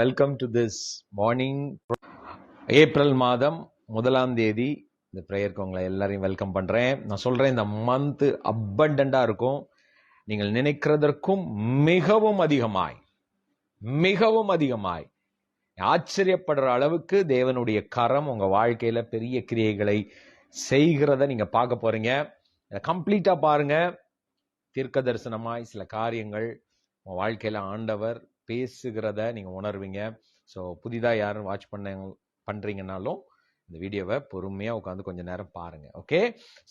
Welcome to this morning. April மாதம் 1ஆம் தேதி இந்த ப்ரேயருக்கு உங்களை எல்லாரையும் வெல்கம் பண்றேன். நான் சொல்றேன், இந்த மந்த் அபண்டண்டா இருக்கும். நீங்கள் நினைக்கிறதற்கும் மிகவும் அதிகமாய் மிகவும் அதிகமாய் ஆச்சரியப்படுற அளவுக்கு தேவனுடைய கரம் உங்க வாழ்க்கையில பெரிய கிரியைகளை செய்கிறத நீங்க பார்க்க போறீங்க. கம்ப்ளீட்டா பாருங்க. தீர்க்க தரிசனமாய் சில காரியங்கள் உங்க வாழ்க்கையில ஆண்டவர் பேசுகிறத நீங்க உணர்வீங்க. ஸோ புதிதா யாரும் வாட்ச் பண்றீங்கன்னாலும் இந்த வீடியோவை பொறுமையா உட்காந்து கொஞ்ச நேரம் பாருங்க. ஓகே,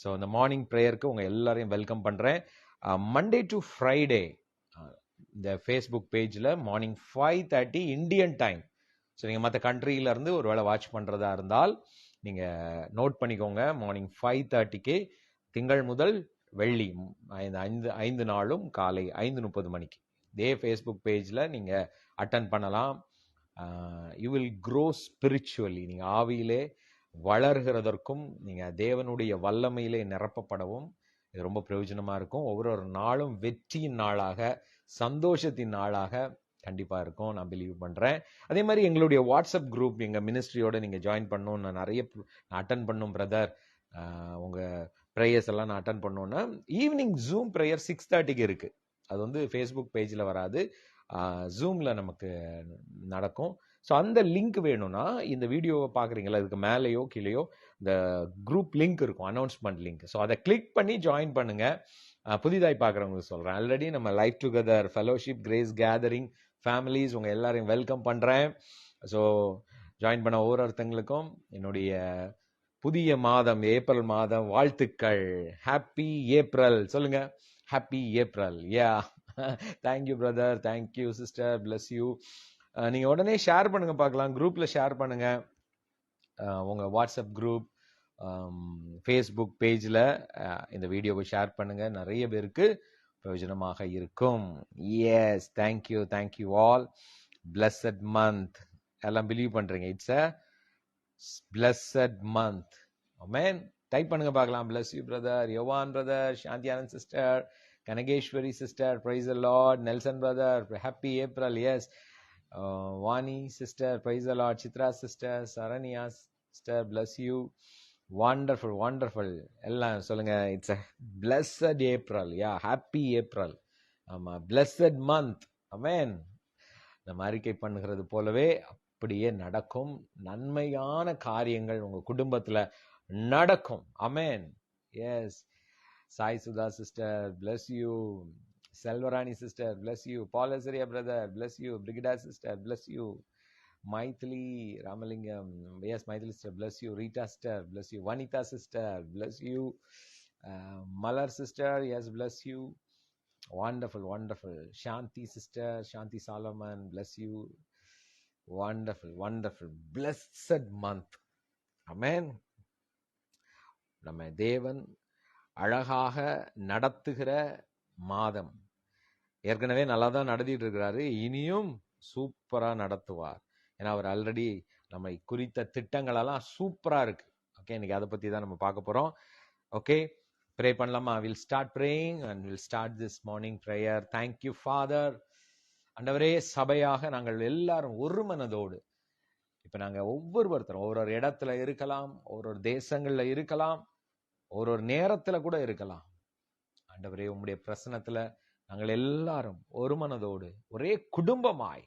ஸோ இந்த மார்னிங் ப்ரேயருக்கு உங்க எல்லாரையும் வெல்கம் பண்றேன். மண்டே டு ஃப்ரைடே இந்த ஃபேஸ்புக் பேஜில் மார்னிங் 5:30 இந்தியன் டைம். ஸோ நீங்கள் மற்ற கண்ட்ரியில இருந்து ஒரு வேளை வாட்ச் பண்ணுறதா இருந்தால் நீங்கள் நோட் பண்ணிக்கோங்க. மார்னிங் 5:30க்கு திங்கள் முதல் வெள்ளி ஐந்து நாளும் காலை 5:30 மணிக்கு இதே ஃபேஸ்புக் பேஜில் நீங்கள் அட்டன் பண்ணலாம். You will grow spiritually. நீங்கள் ஆவியிலே வளர்கிறதற்கும் நீங்கள் தேவனுடைய வல்லமையிலே நிரப்பப்படவும் இது ரொம்ப பிரயோஜனமாக இருக்கும். ஒவ்வொரு நாளும் வெற்றியின் நாளாக, சந்தோஷத்தின் நாளாக கண்டிப்பாக இருக்கும், நான் பிலீவ் பண்ணுறேன். அதே மாதிரி எங்களுடைய வாட்ஸ்அப் குரூப், எங்கள் மினிஸ்ட்ரியோட நீங்கள் ஜாயின் பண்ணணும். நான் அட்டன் பண்ணும் பிரதர், உங்கள் ப்ரேயர்ஸ் எல்லாம் நான் அட்டன் பண்ணோன்னா ஈவினிங் ஜூம் ப்ரேயர் 6:30க்கு இருக்குது. அது வந்து ஃபேஸ்புக் பேஜில் வராது, ஜூமில் நமக்கு நடக்கும். ஸோ அந்த லிங்க் வேணும்னா இந்த வீடியோவை பார்க்குறீங்களா, இதுக்கு மேலேயோ கீழேயோ இந்த குரூப் லிங்க் இருக்கும், அனௌன்ஸ்மெண்ட் லிங்க். ஸோ அதை கிளிக் பண்ணி ஜாயின் பண்ணுங்க. புதிதாய் பார்க்குறவங்களுக்கு சொல்கிறேன், ஆல்ரெடி நம்ம life together fellowship grace gathering families உங்கள் எல்லாரையும் வெல்கம் பண்ணுறேன். ஸோ ஜாயின் பண்ண ஒவ்வொருத்தங்களுக்கும் என்னுடைய புதிய மாதம் ஏப்ரல் மாதம் வாழ்த்துக்கள். ஹாப்பி ஏப்ரல் சொல்லுங்க. Happy April. Yeah, thank you brother, thank you sister, bless you. நீங்கள் உடனே ஷேர் பண்ணுங்க பார்க்கலாம். குரூப்பில் ஷேர் பண்ணுங்க. உங்கள் வாட்ஸ்அப் குரூப், ஃபேஸ்புக் பேஜில் இந்த வீடியோவை ஷேர் பண்ணுங்க. நிறைய பேருக்கு பிரயோஜனமாக இருக்கும். Yes, thank you, thank you all. Blessed month எல்லாம் பிலீவ் பண்ணுறீங்க. It's a blessed month. Amen. Type பண்ணுங்க பார்க்கலாம். Bless you brother, Yovan brother, Shanthi Anand sister, Kanakeswari sister, praise the lord. Nelson brother, happy April. Yes, Vani sister, praise the lord. Chitra sister, Saranya sister, bless you. Wonderful wonderful. எல்லாம் சொல்லுங்க, it's a blessed April. Yeah, happy April. ஆமா, blessed month. Amen. நம்ம அறிக்கை பண்ணுகிறது போலவே அப்படியே நடக்கும். நன்மையான காரியங்கள் உங்க குடும்பத்துல நடக்கும். Amen. Yes, Sai Sudha sister, bless you. Selvarani sister, bless you. Balasariya brother, bless you. Brigida sister, bless you. Maithili Ramalingam, yes Maithili sister, bless you. Rita sister, bless you. Vanitha sister, bless you. Malar sister, yes, bless you. Wonderful, wonderful. Shanti sister, Shanti Solomon, bless you. Wonderful, wonderful. Blessed month. Amen. நம்ம தேவன் அழகாக நடத்துகிற மாதம். ஏற்கனவே நல்லா தான் நடத்திட்டு இருக்கிறாரு, இனியும் சூப்பரா நடத்துவார். ஏன்னா அவர் ஆல்ரெடி நம்மை குறித்த திட்டங்களெல்லாம் சூப்பரா இருக்கு. ஓகே, இன்னைக்கு அதை பத்தி தான் நம்ம பார்க்க போறோம். ஓகே, ப்ரே பண்ணலாமா? Will start praying and will start this morning prayer. Thank you father. ஆண்டவரே, சபையாக நாங்கள் எல்லாரும் ஒரு மனதோடு இப்ப நாங்க ஒவ்வொருத்தரும் ஒரு இடத்துல இருக்கலாம், ஒரு தேசங்கள்ல இருக்கலாம், ஒரு நேரத்துல கூட இருக்கலாம். ஆண்டவரே, உம்முடைய பிரசன்னத்துல நாங்கள் எல்லாரும் ஒரு மனதோடு ஒரே குடும்பமாய்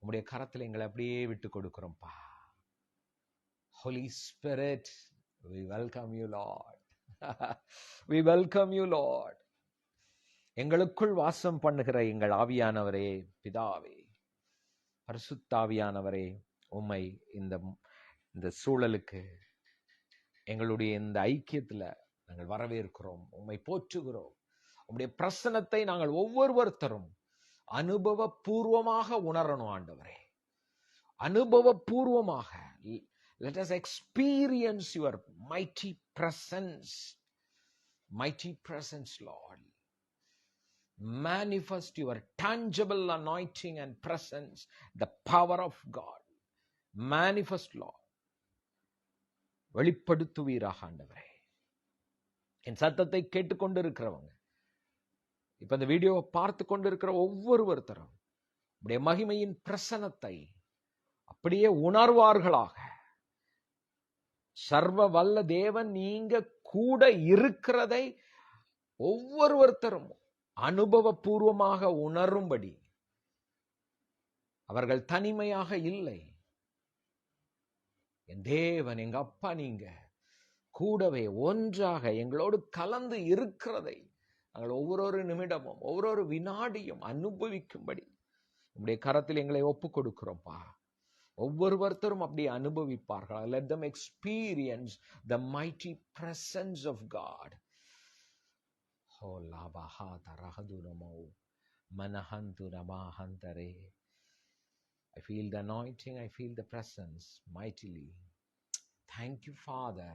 உம்முடைய கரத்துல எங்களை அப்படியே விட்டு கொடுக்கிறோம்ப்பா. Holy Spirit, we welcome you, Lord. We welcome you, Lord. எங்களுக்குள் வாசம் பண்ணுகிற எங்கள் ஆவியானவரே, பிதாவே, பரிசுத்தாவியானவரே, உம்மை இந்த சூழலுக்கு, எங்களுடைய இந்த ஐக்கியத்துல நாங்கள் வரவேற்கிறோம். உம்மை போற்றுகிறோம். உம்முடைய பிரசன்னத்தை நாங்கள் ஒவ்வொருத்தரும் அனுபவபூர்வமாக உணரணும் ஆண்டவரே. அனுபவபூர்வமாக let us experience your mighty presence. Mighty presence, Lord. Manifest your tangible anointing and presence, the power of God. Manifest, Lord. வெளிப்படுத்துவீராக ஆண்டவரே. என் சத்தத்தை கேட்டுக்கொண்டு இருக்கிறவங்க, இப்ப இந்த வீடியோவை பார்த்து கொண்டு இருக்கிற ஒவ்வொருத்தரும் உம்முடைய மகிமையின் பிரசன்னத்தை அப்படியே உணர்வார்களாக. சர்வ வல்ல தேவன் நீங்க கூட இருக்கிறதை ஒவ்வொருத்தரும் அனுபவபூர்வமாக உணரும்படி, அவர்கள் தனிமையாக இல்லை. என் தேவன், எங்க அப்பா, நீங்க கூடவே ஒன்றாக எங்களோடு கலந்து இருக்கிறதை நாங்கள் ஒவ்வொரு நிமிடமும் ஒவ்வொரு வினாடியும் அனுபவிக்கும்படி உங்களுடைய கரத்தில் எங்களை ஒப்பு கொடுக்கிறோம்ப்பா. ஒவ்வொருத்தரும் அப்படி அனுபவிப்பார்கள். Let them experience the mighty presence of God. Oh labahata rahadunamo manahantu namahantare. I feel the anointing, I feel the presence mightily. Thank you, Father.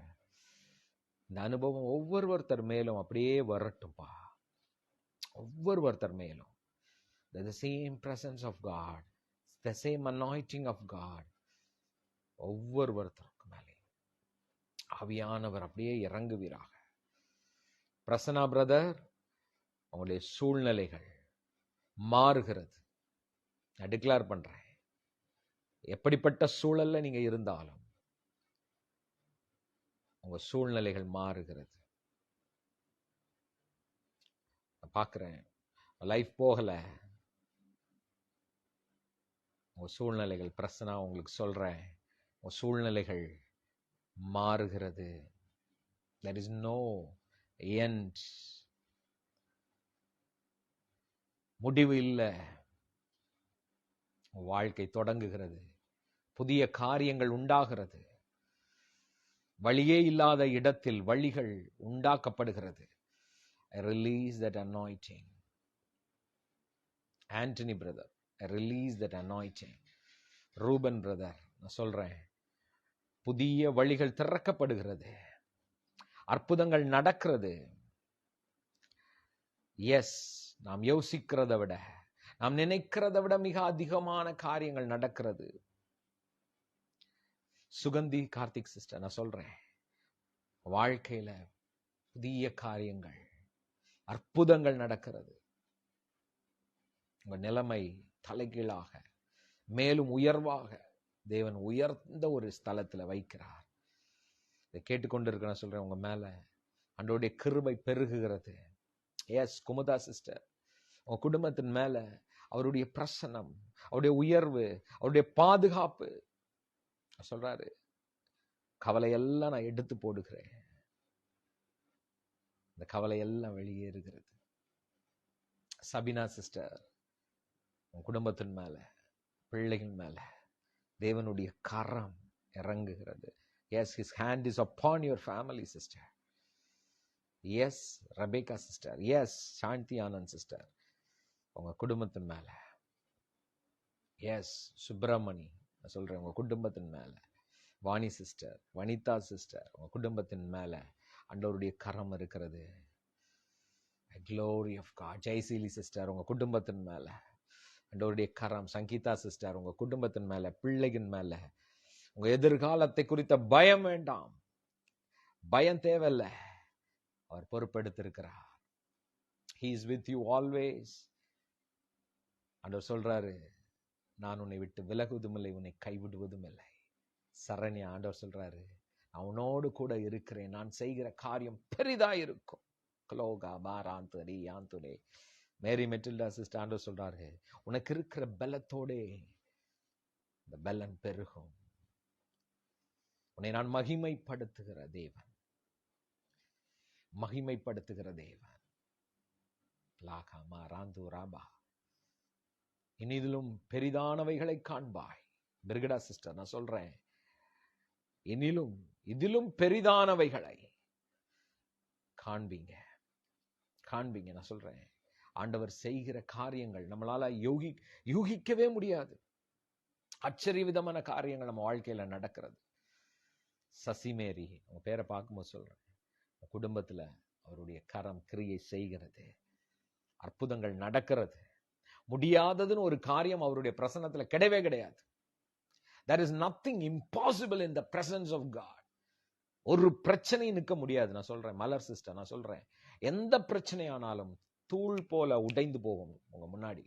இந்த அனுபவம் ஒவ்வொருத்தர் மேலும் அப்படியே வரட்டும்பா. ஒவ்வொருத்தர் மேலும் the same presence of God, the same anointing of God ஒவ்வொருத்தருக்கு மேலே ஆவியானவர் அப்படியே இறங்குவீராக. பிரசன்னா பிரதர், உங்களுடைய சூழ்நிலைகள் மாறுகிறது. நான் டிக்ளேர் பண்றேன், எப்படிப்பட்ட சூழல்ல நீங்க இருந்தாலும் உங்க சூழ்நிலைகள் மாறுகிறது. பார்க்கிறேன், லைஃப் போகல, உங்க சூழ்நிலைகள் பிரச்சனை, உங்களுக்கு சொல்றேன், உங்க சூழ்நிலைகள் மாறுகிறது. There is no end. முடிவு இல்லை. வாழ்க்கை தொடங்குகிறது. புதிய காரியங்கள் உண்டாகிறது. வழியே இல்லாத இடத்தில் வழிகள் உண்டாக்கப்படுகிறது. I release that anointing. Anthony brother, I release that anointing. Ruben brother, நான் சொல்றேன், புதிய வழிகள் திறக்கப்படுகிறது. அற்புதங்கள் நடக்கிறது. எஸ், நாம் யோசிக்கிறதை விட, நாம் நினைக்கிறதை விட மிக அதிகமான காரியங்கள் நடக்கிறது. சுகந்தி கார்த்திக் சிஸ்டர், நான் சொல்றேன், வாழ்க்கையில புதிய காரியங்கள், அற்புதங்கள் நடக்கிறது. உங்க நிலைமை தலைகீழாக மேலும் உயர்வாக தேவன் உயர்ந்த ஒரு ஸ்தலத்துல வைக்கிறார். இதை கேட்டுக்கொண்டிருக்க நான் சொல்றேன், உங்க மேல ஆண்டவருடைய கிருபை பெருகுகிறது. எஸ் குமுதா சிஸ்டர், உங்க குடும்பத்தின் மேல அவருடைய பிரசன்னம், அவருடைய உயர்வு, அவருடைய பாதுகாப்பு சொல்றாரு. கவலையெல்லாம் நான் எடுத்து போடுகிறேன். இந்த கவலையெல்லாம் வெளியேறுகிறது. சபினா சிஸ்டர், உன் குடும்பத்தின் மேல, பிள்ளைகள் மேல தேவனுடைய கரம் இறங்குகிறது. Yes, his hand is upon your family, sister. Yes, Rebecca sister. Yes, Shanti Anand sister. உங்க குடும்பத்தின் மேல. Yes, சுப்பிரமணி, நான் சொல்றேன், உங்க குடும்பத்தின் மேல. வாணி சிஸ்டர், வனிதா சிஸ்டர், உங்க குடும்பத்தின் மேல ஆண்டவருடைய கரம் இருக்கிறது. Glory of God. Jayaseeli sister, உங்க குடும்பத்தின் மேல ஆண்டவருடைய கரம். சங்கீதா சிஸ்டர், உங்க குடும்பத்தின் மேல, பிள்ளைகளின் மேல, உங்க எதிர்காலத்தை குறித்த பயம் வேண்டாம். பயம் தேவையில்லை. அவர் பொறுப்பெடுத்திருக்கிறார். He is with you always. ஆண்டவர் சொல்றாரு, நான் உன்னை விட்டு விலகுவதும் இல்லை, உன்னை கைவிடுவதும் இல்லை. சரண்யா, ஆண்டவர் சொல்றாரு, நான் உன்னோடு கூட இருக்கிறேன், நான் செய்கிற காரியம் பெரிதா இருக்கும். க்ளோகா பாராந்துரி ஆந்துடே. மேரி மெட்டில்டா சிஸ்டர், ஆண்டவர் சொல்றாரு, உனக்கு இருக்கிற பலத்தோடே இந்த பலன் பெருகும். உன்னை நான் மகிமைப்படுத்துகிற தேவன், மகிமைப்படுத்துகிற தேவன். லாகாமா ராந்து ராபா. இனிதிலும் பெரிதானவைகளை காண்பாய். பிர்கடா சிஸ்டர், நான் சொல்றேன், இதிலும் பெரிதானவைகளை காண்பீங்க. நான் சொல்றேன், ஆண்டவர் செய்கிற காரியங்கள் நம்மளால யூகிக்கவே முடியாது. ஆச்சரிய விதமான காரியங்கள் நம்ம வாழ்க்கையில நடக்கிறது. சசிமேரி, உங்க பேரை பார்க்கும்போது சொல்றேன், குடும்பத்துல அவருடைய கரம் கிரியை செய்கிறது. அற்புதங்கள் நடக்கிறது. முடியாததுன்னு ஒரு காரியம் அவருடைய பிரசன்னத்துல கிடையவே கிடையாது. There is nothing impossible in the presence of God. ஒரு பிரச்சனை நிற்க முடியாது. நான் சொல்றேன், மலர் சிஸ்டர், நான் சொல்றேன், எந்த பிரச்சனையானாலும் தூள் போல உடைந்து போகும் உங்க முன்னாடி.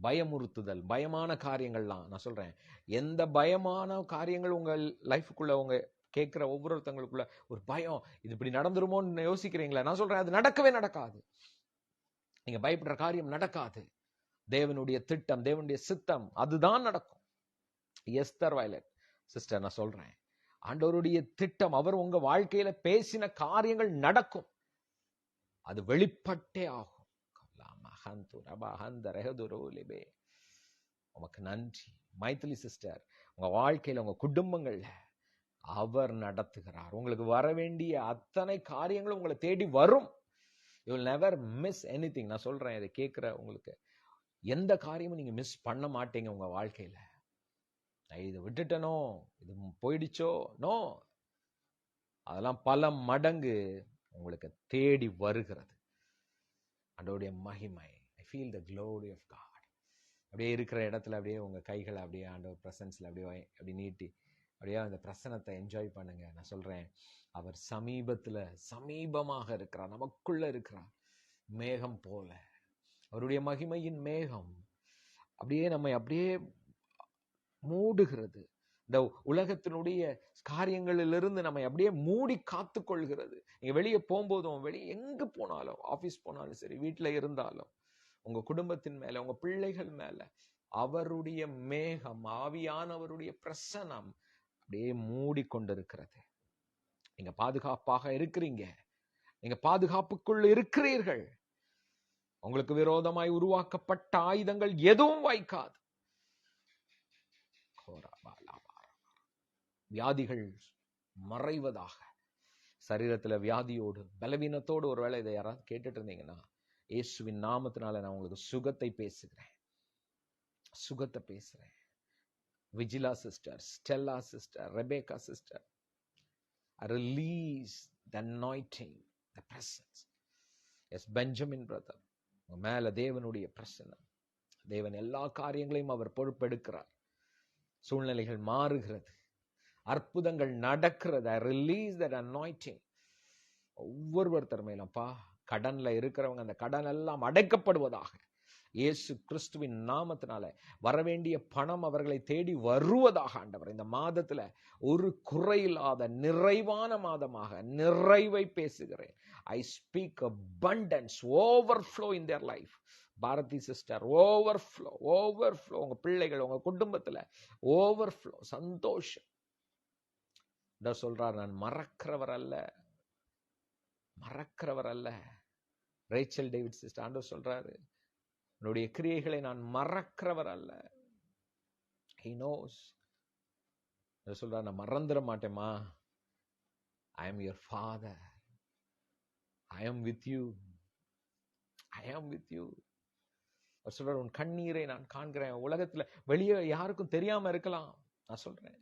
பயமுறுத்துதல், பயமான காரியங்கள்லாம் நான் சொல்றேன். எந்த பயமான காரியங்கள் உங்க லைஃபுக்குள்ள உங்க கேட்கிற ஒவ்வொருத்தங்களுக்குள்ள ஒரு பயம், இது இப்படி நடந்துருமோன்னு யோசிக்கிறீங்களா? நான் சொல்றேன், அது நடக்கவே நடக்காது. நீங்க பயப்படுற காரியம் நடக்காது. தேவனுடைய திட்டம், தேவனுடைய சித்தம் அதுதான் நடக்கும். எஸ்தர் வயலட் சிஸ்டர், நான் சொல்றேன், ஆண்டவருடைய திட்டம், அவர் உங்க வாழ்க்கையில பேசின காரியங்கள் நடக்கும். அது வெளிப்பட்டே ஆகும். உமக்கு நன்றி. மைத்திலி சிஸ்டர், உங்க வாழ்க்கையில உங்க குடும்பங்கள்ல அவர் நடத்துகிறார். உங்களுக்கு வர வேண்டிய அத்தனை காரியங்களும் உங்களை தேடி வரும். You will never miss anything. நான் சொல்றேன், இதை கேட்கிற உங்களுக்கு எந்த காரியமும் நீங்க மிஸ் பண்ண மாட்டீங்க உங்க வாழ்க்கையில. இதை விட்டுட்டனோ, இது போயிடுச்சோ, நோ, அதெல்லாம் பல மடங்கு உங்களுக்கு தேடி வருகிறது. அதோடைய மகிமை, I feel the glory of God. அப்படியே இருக்கிற இடத்துல அப்படியே உங்க கைகளை அப்படியே ஆண்டவர் பிரசன்ஸ்ல அப்படியே நீட்டி அப்படியே அந்த பிரசனத்தை என்ஜாய் பண்ணுங்க. நான் சொல்றேன், அவர் சமீபமாக இருக்கிறார், நமக்குள்ள இருக்கிறார். மேகம் போல அவருடைய மகிமையின் மேகம் அப்படியே நம்மை அப்படியே மூடுகிறது. இந்த உலகத்தினுடைய காரியங்களிலிருந்து நம்மை அப்படியே மூடி காத்து கொள்கிறது. நீங்க வெளியே போகும்போதும், வெளியே எங்க போனாலும், ஆபீஸ் போனாலும் சரி, வீட்டுல இருந்தாலும், உங்க குடும்பத்தின் மேல, உங்க பிள்ளைகள் மேல அவருடைய மேகம், ஆவியானவருடைய பிரசனம் அப்படியே மூடிக்கொண்டிருக்கிறது. நீங்க பாதுகாப்பாக இருக்கிறீங்க. நீங்க பாதுகாப்புக்குள் இருக்கிறீர்கள். உங்களுக்கு விரோதமாய் உருவாக்கப்பட்ட ஆயுதங்கள் எதுவும் வாய்க்காது. வியாதிகள் மறைவதாக. சரீரத்துல வியாதியோடு, பலவீனத்தோடு ஒருவேளை இதை யாராவது கேட்டுட்டு இருந்தீங்கன்னா, இயேசுவின் நாமத்தினால நான் உங்களுக்கு சுகத்தை பேசுகிறேன். சுகத்தை பேசுறேன். Vijila sister, Stella sister, Rebecca sister, I release the anointing, the presence. Yes, Benjamin brother, உங்க மேல தேவனுடைய பிரசன்னம். தேவன் எல்லா காரியங்களையும் அவர் பொறுப்பெடுக்கிறார். சூழ்நிலைகள் மாறுகிறது, அற்புதங்கள் நடக்கிறது. I release that anointing. ஒவ்வொருத்தர் மேலப்பா, கடன்ல இருக்கிறவங்க அந்த கடன் எல்லாம் அடைக்கப்படுவதாக. இயேசு கிறிஸ்துவின் நாமத்தினால வரவேண்டிய பணம் அவர்களை தேடி வருவதாக. ஆண்டவர், இந்த மாதத்துல ஒரு குறையில்லாத நிறைவான மாதமாக நிறைவை பேசுகிறேன். I speak abundance, overflow in their life. Bharathi sister, overflow. உங்க பிள்ளைகள், உங்க குடும்பத்துல ஓவர்ஃப்ளோ, சந்தோஷம். சொல்றார், நான் மறக்கிறவர் அல்ல. ரேச்சல் டேவிட் சிஸ்டர், ஆண்டவர் சொல்றாரு, என்னுடைய கிரியைகளை நான் மறக்கிறவர் அல்ல. He knows. சொல்றார், நான் மறந்துட மாட்டேமா. I am your father. I am with you. சொல்றார், உன் கண்ணீரை நான் காண்கிறேன். உலகத்துல வெளியே யாருக்கும் தெரியாம இருக்கலாம். நான் சொல்றேன்,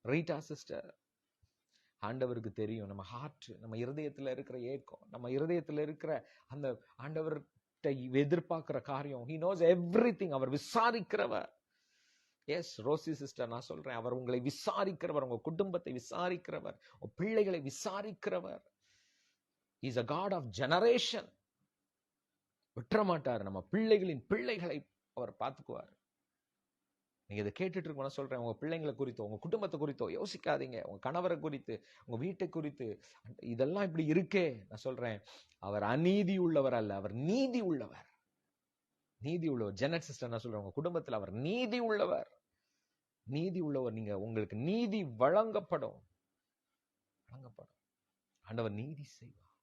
ரீட்டா சிஸ்டர், ஆண்டவருக்கு தெரியும் நம்ம ஹார்ட், நம்ம இருதயத்துல இருக்கிற ஏக்கம், நம்ம இருதயத்துல இருக்கிற அந்த ஆண்டவர் எதிர்பார்க்கிற காரியம். He knows everything. அவர் விசாரிக்கிறவர். எஸ் ரோசி சிஸ்டர், நான் சொல்றேன், அவர் உங்களை விசாரிக்கிறவர், உங்க குடும்பத்தை விசாரிக்கிறவர், உங்க பிள்ளைகளை விசாரிக்கிறவர். He is a God of generation. விட்டுற மாட்டார். நம்ம பிள்ளைகளின் பிள்ளைகளை அவர் பார்த்துக்குவார். நீங்க இதை கேட்டுட்டு இருக்கணும். சொல்றேன், உங்க பிள்ளைங்களை குறித்தோ, உங்க குடும்பத்தை குறித்தோ யோசிக்காதீங்க. உங்க கணவரை குறித்து, உங்க வீட்டை குறித்து, இதெல்லாம் இப்படி இருக்கே. நான் சொல்றேன், அவர் அநீதி உள்ளவர் அல்ல, அவர் நீதி உள்ளவர். ஜெனட் சிஸ்டர், நான் சொல்றேன், உங்க குடும்பத்தில் அவர் நீதி உள்ளவர். நீங்க, உங்களுக்கு நீதி வழங்கப்படும். ஆண்டவர் நீதி செய்வார்,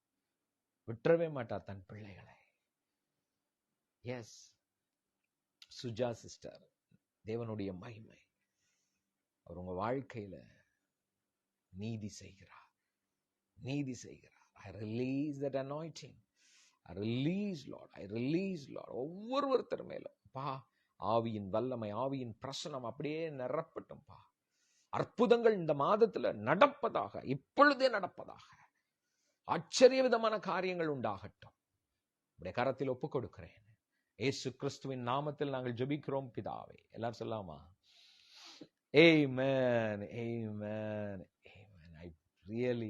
விட்டுறவே மாட்டார் தன் பிள்ளைகளை. எஸ் சுஜா சிஸ்டர், தேவனுடைய மகிமை, அவர் உங்க வாழ்க்கையில நீதி செய்கிறார். I release that anointing. I release Lord. ஒவ்வொருத்தர் மேலும் பா, ஆவியின் வல்லமை, ஆவியின் பிரசனம் அப்படியே நிரப்பட்டும் பா. அற்புதங்கள் இந்த மாதத்துல நடப்பதாக, இப்பொழுதே நடப்பதாக. ஆச்சரிய விதமான காரியங்கள் உண்டாகட்டும். உடைய கரத்தில் ஒப்புக் கொடுக்கிறேன். இயேசு கிறிஸ்துவின் நாமத்தில் நாங்கள் ஜெபிக்கிறோம் பிதாவே. எல்லாரும் சொல்லாமா? Amen. I feel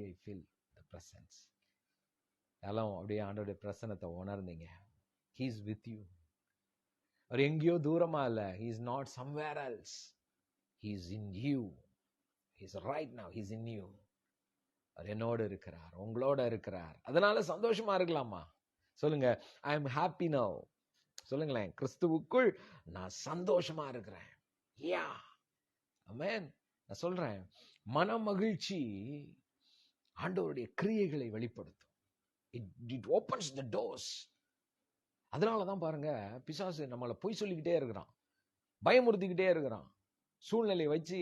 the presence. எல்லாம் அப்படியே ஆண்டவருடைய பிரசன்னத்தை உணர்ந்தீங்க. He is with you. அவர் எங்கேயோ தூரமா இல்ல. He is not somewhere else. He is in you. He is right now. He is in you. அவர் என்னோடு இருக்கிறார், உங்களோட இருக்கிறார். அதனால சந்தோஷமா இருக்கலாமா? சொல்லுங்க, ஐ எம் ஹாப்பி நவ். சொல்லுங்களேன், கிறிஸ்துவுக்குள் நான் சந்தோஷமா இருக்கிறேன். யா ஆமென். நான் சொல்றேன், மன மகிழ்ச்சி ஆண்டவருடைய கிரியைகளை வெளிப்படுத்தும். It opens the doors. அதனாலதான் பாருங்க, பிசாசு நம்மளை பொய் சொல்லிக்கிட்டே இருக்கிறான், பயமுறுத்திக்கிட்டே இருக்கிறான். சூழ்நிலையை வச்சு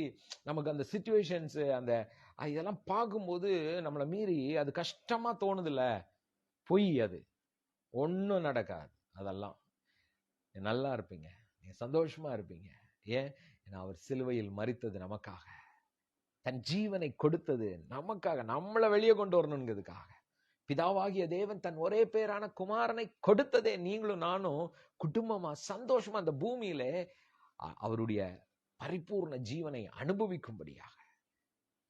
நமக்கு அந்த சிச்சுவேஷன்ஸ், அந்த இதெல்லாம் பார்க்கும்போது நம்மளை மீறி அது கஷ்டமா தோணுதுல்ல, பொய். அது ஒன்றும் நடக்காது. அதெல்லாம் நல்லா இருப்பீங்க, நீங்க சந்தோஷமா இருப்பீங்க. ஏன்? அவர் சிலுவையில் மரித்தது நமக்காக, தன் ஜீவனை கொடுத்தது நமக்காக, நம்மளை வெளியே கொண்டு வரணுங்கிறதுக்காக. பிதாவாகிய தேவன் தன் ஒரே பேரான குமாரனை கொடுத்ததே நீங்களும் நானும் குடும்பமா சந்தோஷமா அந்த பூமியில அவருடைய பரிபூர்ண ஜீவனை அனுபவிக்கும்படியாக.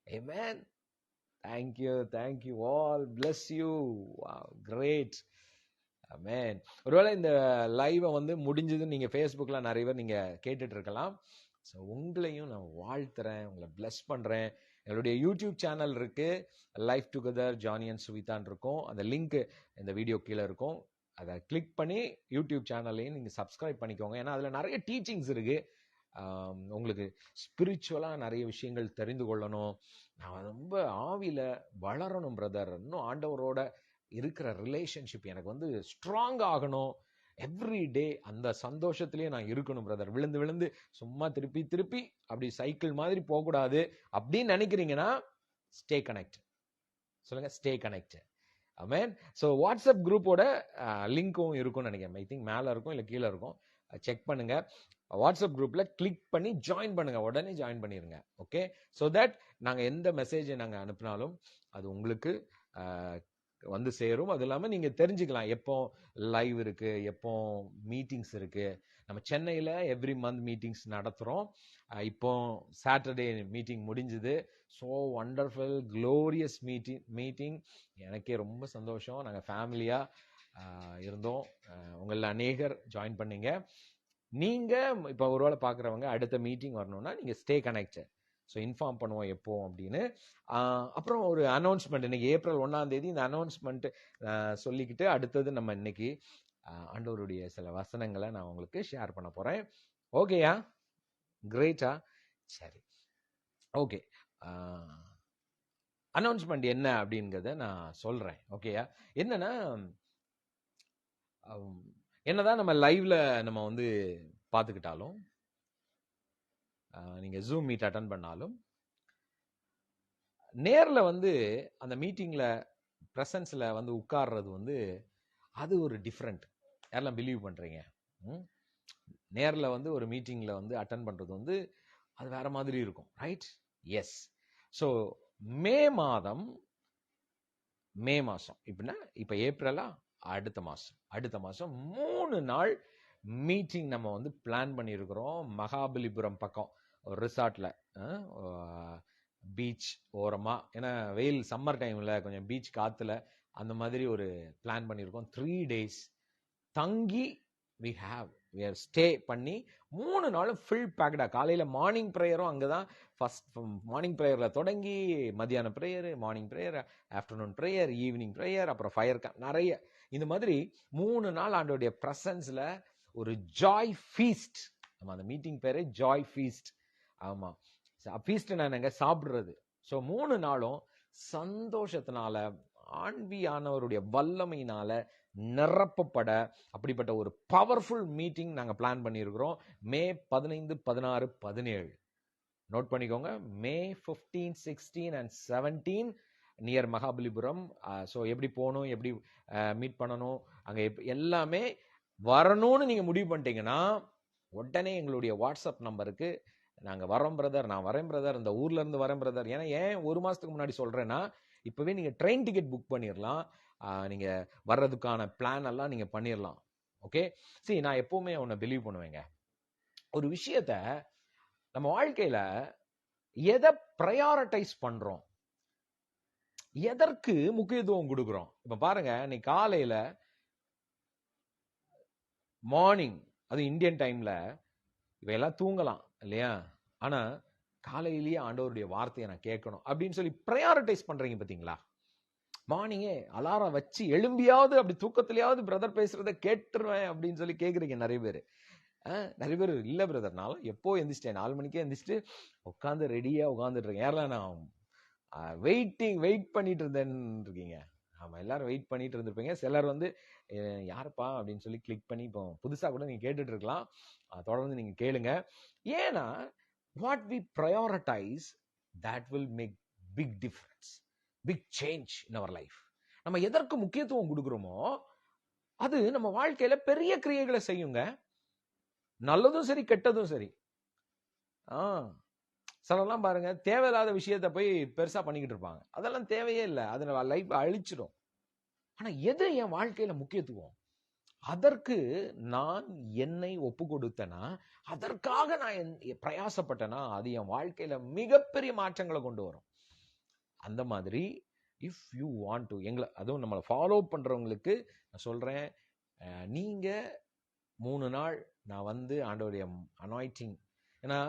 Amen. Thank you all. Bless you. Wow, great. Amen. ஒருவேளை இந்த லைவை முடிஞ்சது நீங்க Facebookல நிறைய பேர் நீங்க கேட்டுட்டு இருக்கலாம். ஸோ உங்களையும் நான் வாழ்த்துறேன், உங்களை பிளஸ் பண்றேன். எங்களுடைய யூடியூப் சேனல் இருக்கு, லைஃப் டுகெதர் ஜானி அண்ட் சுவிதான் இருக்கும். அந்த லிங்க் இந்த வீடியோ கீழே இருக்கும். அதை கிளிக் பண்ணி யூடியூப் சேனல்லையும் நீங்க சப்ஸ்கிரைப் பண்ணிக்கோங்க. ஏன்னா அதுல நிறைய டீச்சிங்ஸ் இருக்கு. உங்களுக்கு ஸ்பிரிச்சுவலாக நிறைய விஷயங்கள் தெரிந்து கொள்ளணும். நான் ரொம்ப ஆவியில வளரணும் பிரதர், இன்னும் ஆண்டவரோட இருக்கிற ரிலேஷன்ஷிப் எனக்கு ஸ்ட்ராங் ஆகணும். எவ்ரி டே அந்த சந்தோஷத்திலேயே நான் இருக்கணும் பிரதர். விழுந்து விழுந்து சும்மா திருப்பி திருப்பி அப்படி சைக்கிள் மாதிரி போகக்கூடாது அப்படின்னு நினைக்கிறீங்கன்னா ஸ்டே கனெக்ட். சொல்லுங்க, ஸ்டே கனெக்ட். ஆமென். ஸோ வாட்ஸ்அப் குரூப்போட லிங்க்கும் இருக்கும்னு நினைக்கிறேன். ஐ திங்க் மேலே இருக்கும், இல்லை கீழே இருக்கும். செக் பண்ணுங்க. வாட்ஸ்அப் குரூப்ல கிளிக் பண்ணி ஜாயின் பண்ணுங்க, உடனே ஜாயின் பண்ணிருங்க. ஓகே, ஸோ தட் நாங்கள் எந்த மெசேஜை நாங்கள் அனுப்பினாலும் அது உங்களுக்கு சேரும். அது இல்லாமல் நீங்க தெரிஞ்சுக்கலாம் எப்போ லைவ் இருக்கு, எப்போ மீட்டிங்ஸ் இருக்கு. நம்ம சென்னையில் எவ்ரி மந்த் மீட்டிங்ஸ் நடத்துகிறோம். இப்போ சாட்டர்டே மீட்டிங் முடிஞ்சுது. So wonderful glorious meeting. எனக்கே ரொம்ப சந்தோஷம். நாங்கள் ஃபேமிலியாக இருந்தோம். உங்களில் அநேகர் ஜாயின் பண்ணீங்க. நீங்க இப்போ ஒருவேளை பார்க்குறவங்க அடுத்த மீட்டிங் வரணும்னா நீங்க ஸ்டே கனெக்டட். ஸோ இன்ஃபார்ம் பண்ணுவோம் எப்போ அப்படின்னு. அப்புறம் ஒரு அனௌன்ஸ்மெண்ட், இன்னைக்கு ஏப்ரல் 1ஆம் தேதி இந்த அனௌன்ஸ்மெண்ட் சொல்லிக்கிட்டு அடுத்தது நம்ம இன்னைக்கு ஆண்டவருடைய சில வசனங்களை நான் உங்களுக்கு ஷேர் பண்ண போறேன். ஓகேயா? கிரேட்டா? சரி, ஓகே. அனௌன்ஸ்மெண்ட் என்ன அப்படிங்கிறத நான் சொல்றேன். ஓகேயா? என்னன்னா, என்னதான் நம்ம லைவ்ல நம்ம பார்த்துக்கிட்டாலும், நீங்க ஜூம் மீட் அட்டன் பண்ணாலும், நேர்ல அந்த மீட்டிங்ல பிரசன்ஸ்ல உட்கார்றது அது ஒரு டிஃப்ரெண்ட். யாரெல்லாம் பிலீவ் பண்றீங்க? நேர்ல ஒரு மீட்டிங்ல அட்டன் பண்றது அது வேற மாதிரி இருக்கும், ரைட்? எஸ். ஸோ மே மாதம் இப்ப ஏப்ரலா, அடுத்த மாசம் 3 நாள் மீட்டிங் நம்ம பிளான் பண்ணியிருக்கிறோம். மகாபலிபுரம் பக்கம் ஒரு ரிசார்ட்ல, பீச் ஓரமா. ஏன்னா வெயில் சம்மர் டைம்ல கொஞ்சம் பீச் காத்துல அந்த மாதிரி ஒரு பிளான் பண்ணியிருக்கோம். 3 days தங்கி we have ஸ்டே பண்ணி 3 நாளும் ஃபுல் பேக்டா. காலையில மார்னிங் ப்ரேயரும் அங்கதான். ஃபர்ஸ்ட் மார்னிங் ப்ரேயர்ல தொடங்கி மத்தியான prayer, morning prayer, afternoon prayer, evening prayer, அப்புறம் ஃபயர் நிறைய. இந்த மாதிரி 3 நாள் ஆண்டோடைய பிரசன்ஸ்ல ஒரு ஜாய் ஃபீஸ்ட். நம்ம அந்த மீட்டிங் பேரு ஜாய் ஃபீஸ்ட். ஆமா, ஃபீஸ்ட் என்னங்க? சாப்பிடுறது. ஸோ 3 நாளும் சந்தோஷத்தினால, ஆண்பியானவருடைய வல்லமையினால நிரப்பப்பட அப்படிப்பட்ட ஒரு பவர்ஃபுல் மீட்டிங் நாங்க பிளான் பண்ணியிருக்கிறோம். மே 15, 16, 17 நோட் பண்ணிக்கோங்க. மே 15, 16 and 17 நியர் மகாபலிபுரம். ஸோ எப்படி போகணும், எப்படி மீட் பண்ணணும், அங்க எல்லாமே வரணும்னு நீங்க முடிவு பண்ணிட்டீங்கன்னா உடனே எங்களுடைய வாட்ஸ்அப் நம்பருக்கு நாங்க வரோம் பிரதர், நான் வரேன் பிரதர், இந்த ஊர்ல இருந்து வரேன் பிரதர். ஏன்னா ஏன் 1 மாசத்துக்கு முன்னாடி சொல்றேன்னா, இப்பவே நீங்க ட்ரெயின் டிக்கெட் புக் பண்ணிடலாம். நீங்க வர்றதுக்கான பிளான் எல்லாம் நீங்க பண்ணிடலாம். ஓகே, சரி. நான் எப்பவுமே உன்னை பிலீவ் பண்ணுவேங்க, ஒரு விஷயத்த நம்ம வாழ்க்கையில எதை ப்ரையாரிட்டைஸ் பண்றோம், எதற்கு முக்கியத்துவம் கொடுக்கிறோம். இப்ப பாருங்க, இன்னைக்கு காலையில மார்னிங் அது இந்தியன் டைம்ல இவையெல்லாம் தூங்கலாம் இல்லையா, ஆனா காலையிலேயே ஆண்டவருடைய வார்த்தையை நான் கேட்கணும் அப்படின்னு சொல்லி ப்ரையாரிட்டைஸ் பண்றீங்க பாத்தீங்களா? மார்னிங்கே அலாரம் வச்சு எழும்பியாவது அப்படி தூக்கத்திலேயாவது பிரதர் பேசுறத கேட்டுருவேன் அப்படின்னு சொல்லி கேக்குறீங்க நிறைய பேர். நிறைய பேர் இல்ல பிரதர், நான் எப்போ எந்திரிச்சிட்டேன், 4 மணிக்கே எந்திரிச்சிட்டு உட்காந்து ரெடியா உட்காந்துட்டு இருக்கேன். யாரெல்லாம் நான் வெயிட் பண்ணிட்டு இருந்தேன்னு இருக்கீங்க. ஆமா, எல்லாரும் வெயிட் பண்ணிட்டு இருந்திருப்பீங்க. சிலர் வந்து யாருப்பா அப்படின்னு சொல்லி கிளிக் பண்ணி இப்போ புதுசா கூட நீங்க கேட்டுட்டு இருக்கலாம். தொடர்ந்து நீங்க கேளுங்க. ஏன்னா what we prioritize that will make big difference, big change in our life. நம்ம எதற்கு முக்கியத்துவம் கொடுக்குறோமோ அது நம்ம வாழ்க்கையில பெரிய கிரியைகளை செய்யுங்க. நல்லதும் சரி கெட்டதும் சரி. சிலர்லாம் பாருங்க, தேவையில்லாத விஷயத்த போய் பெருசா பண்ணிக்கிட்டு இருப்பாங்க. அதெல்லாம் தேவையே இல்லை, அது லைஃப் அழிச்சிடும். ஆனா எது என் வாழ்க்கையில முக்கியத்துவம், அதற்கு நான் என்னை ஒப்பு கொடுத்தேன்னா, அதற்காக நான் பிரயாசப்பட்டேன்னா அது என் வாழ்க்கையில மிகப்பெரிய மாற்றங்களை கொண்டு வரும். அந்த மாதிரி இஃப் யூ வாண்ட் டு எங்களை, அதுவும் நம்மளை ஃபாலோ பண்றவங்களுக்கு நான் சொல்றேன், நீங்க 3 நாள் நான் வந்து ஆண்டவருடைய அனாயிட்டிங், ஏன்னா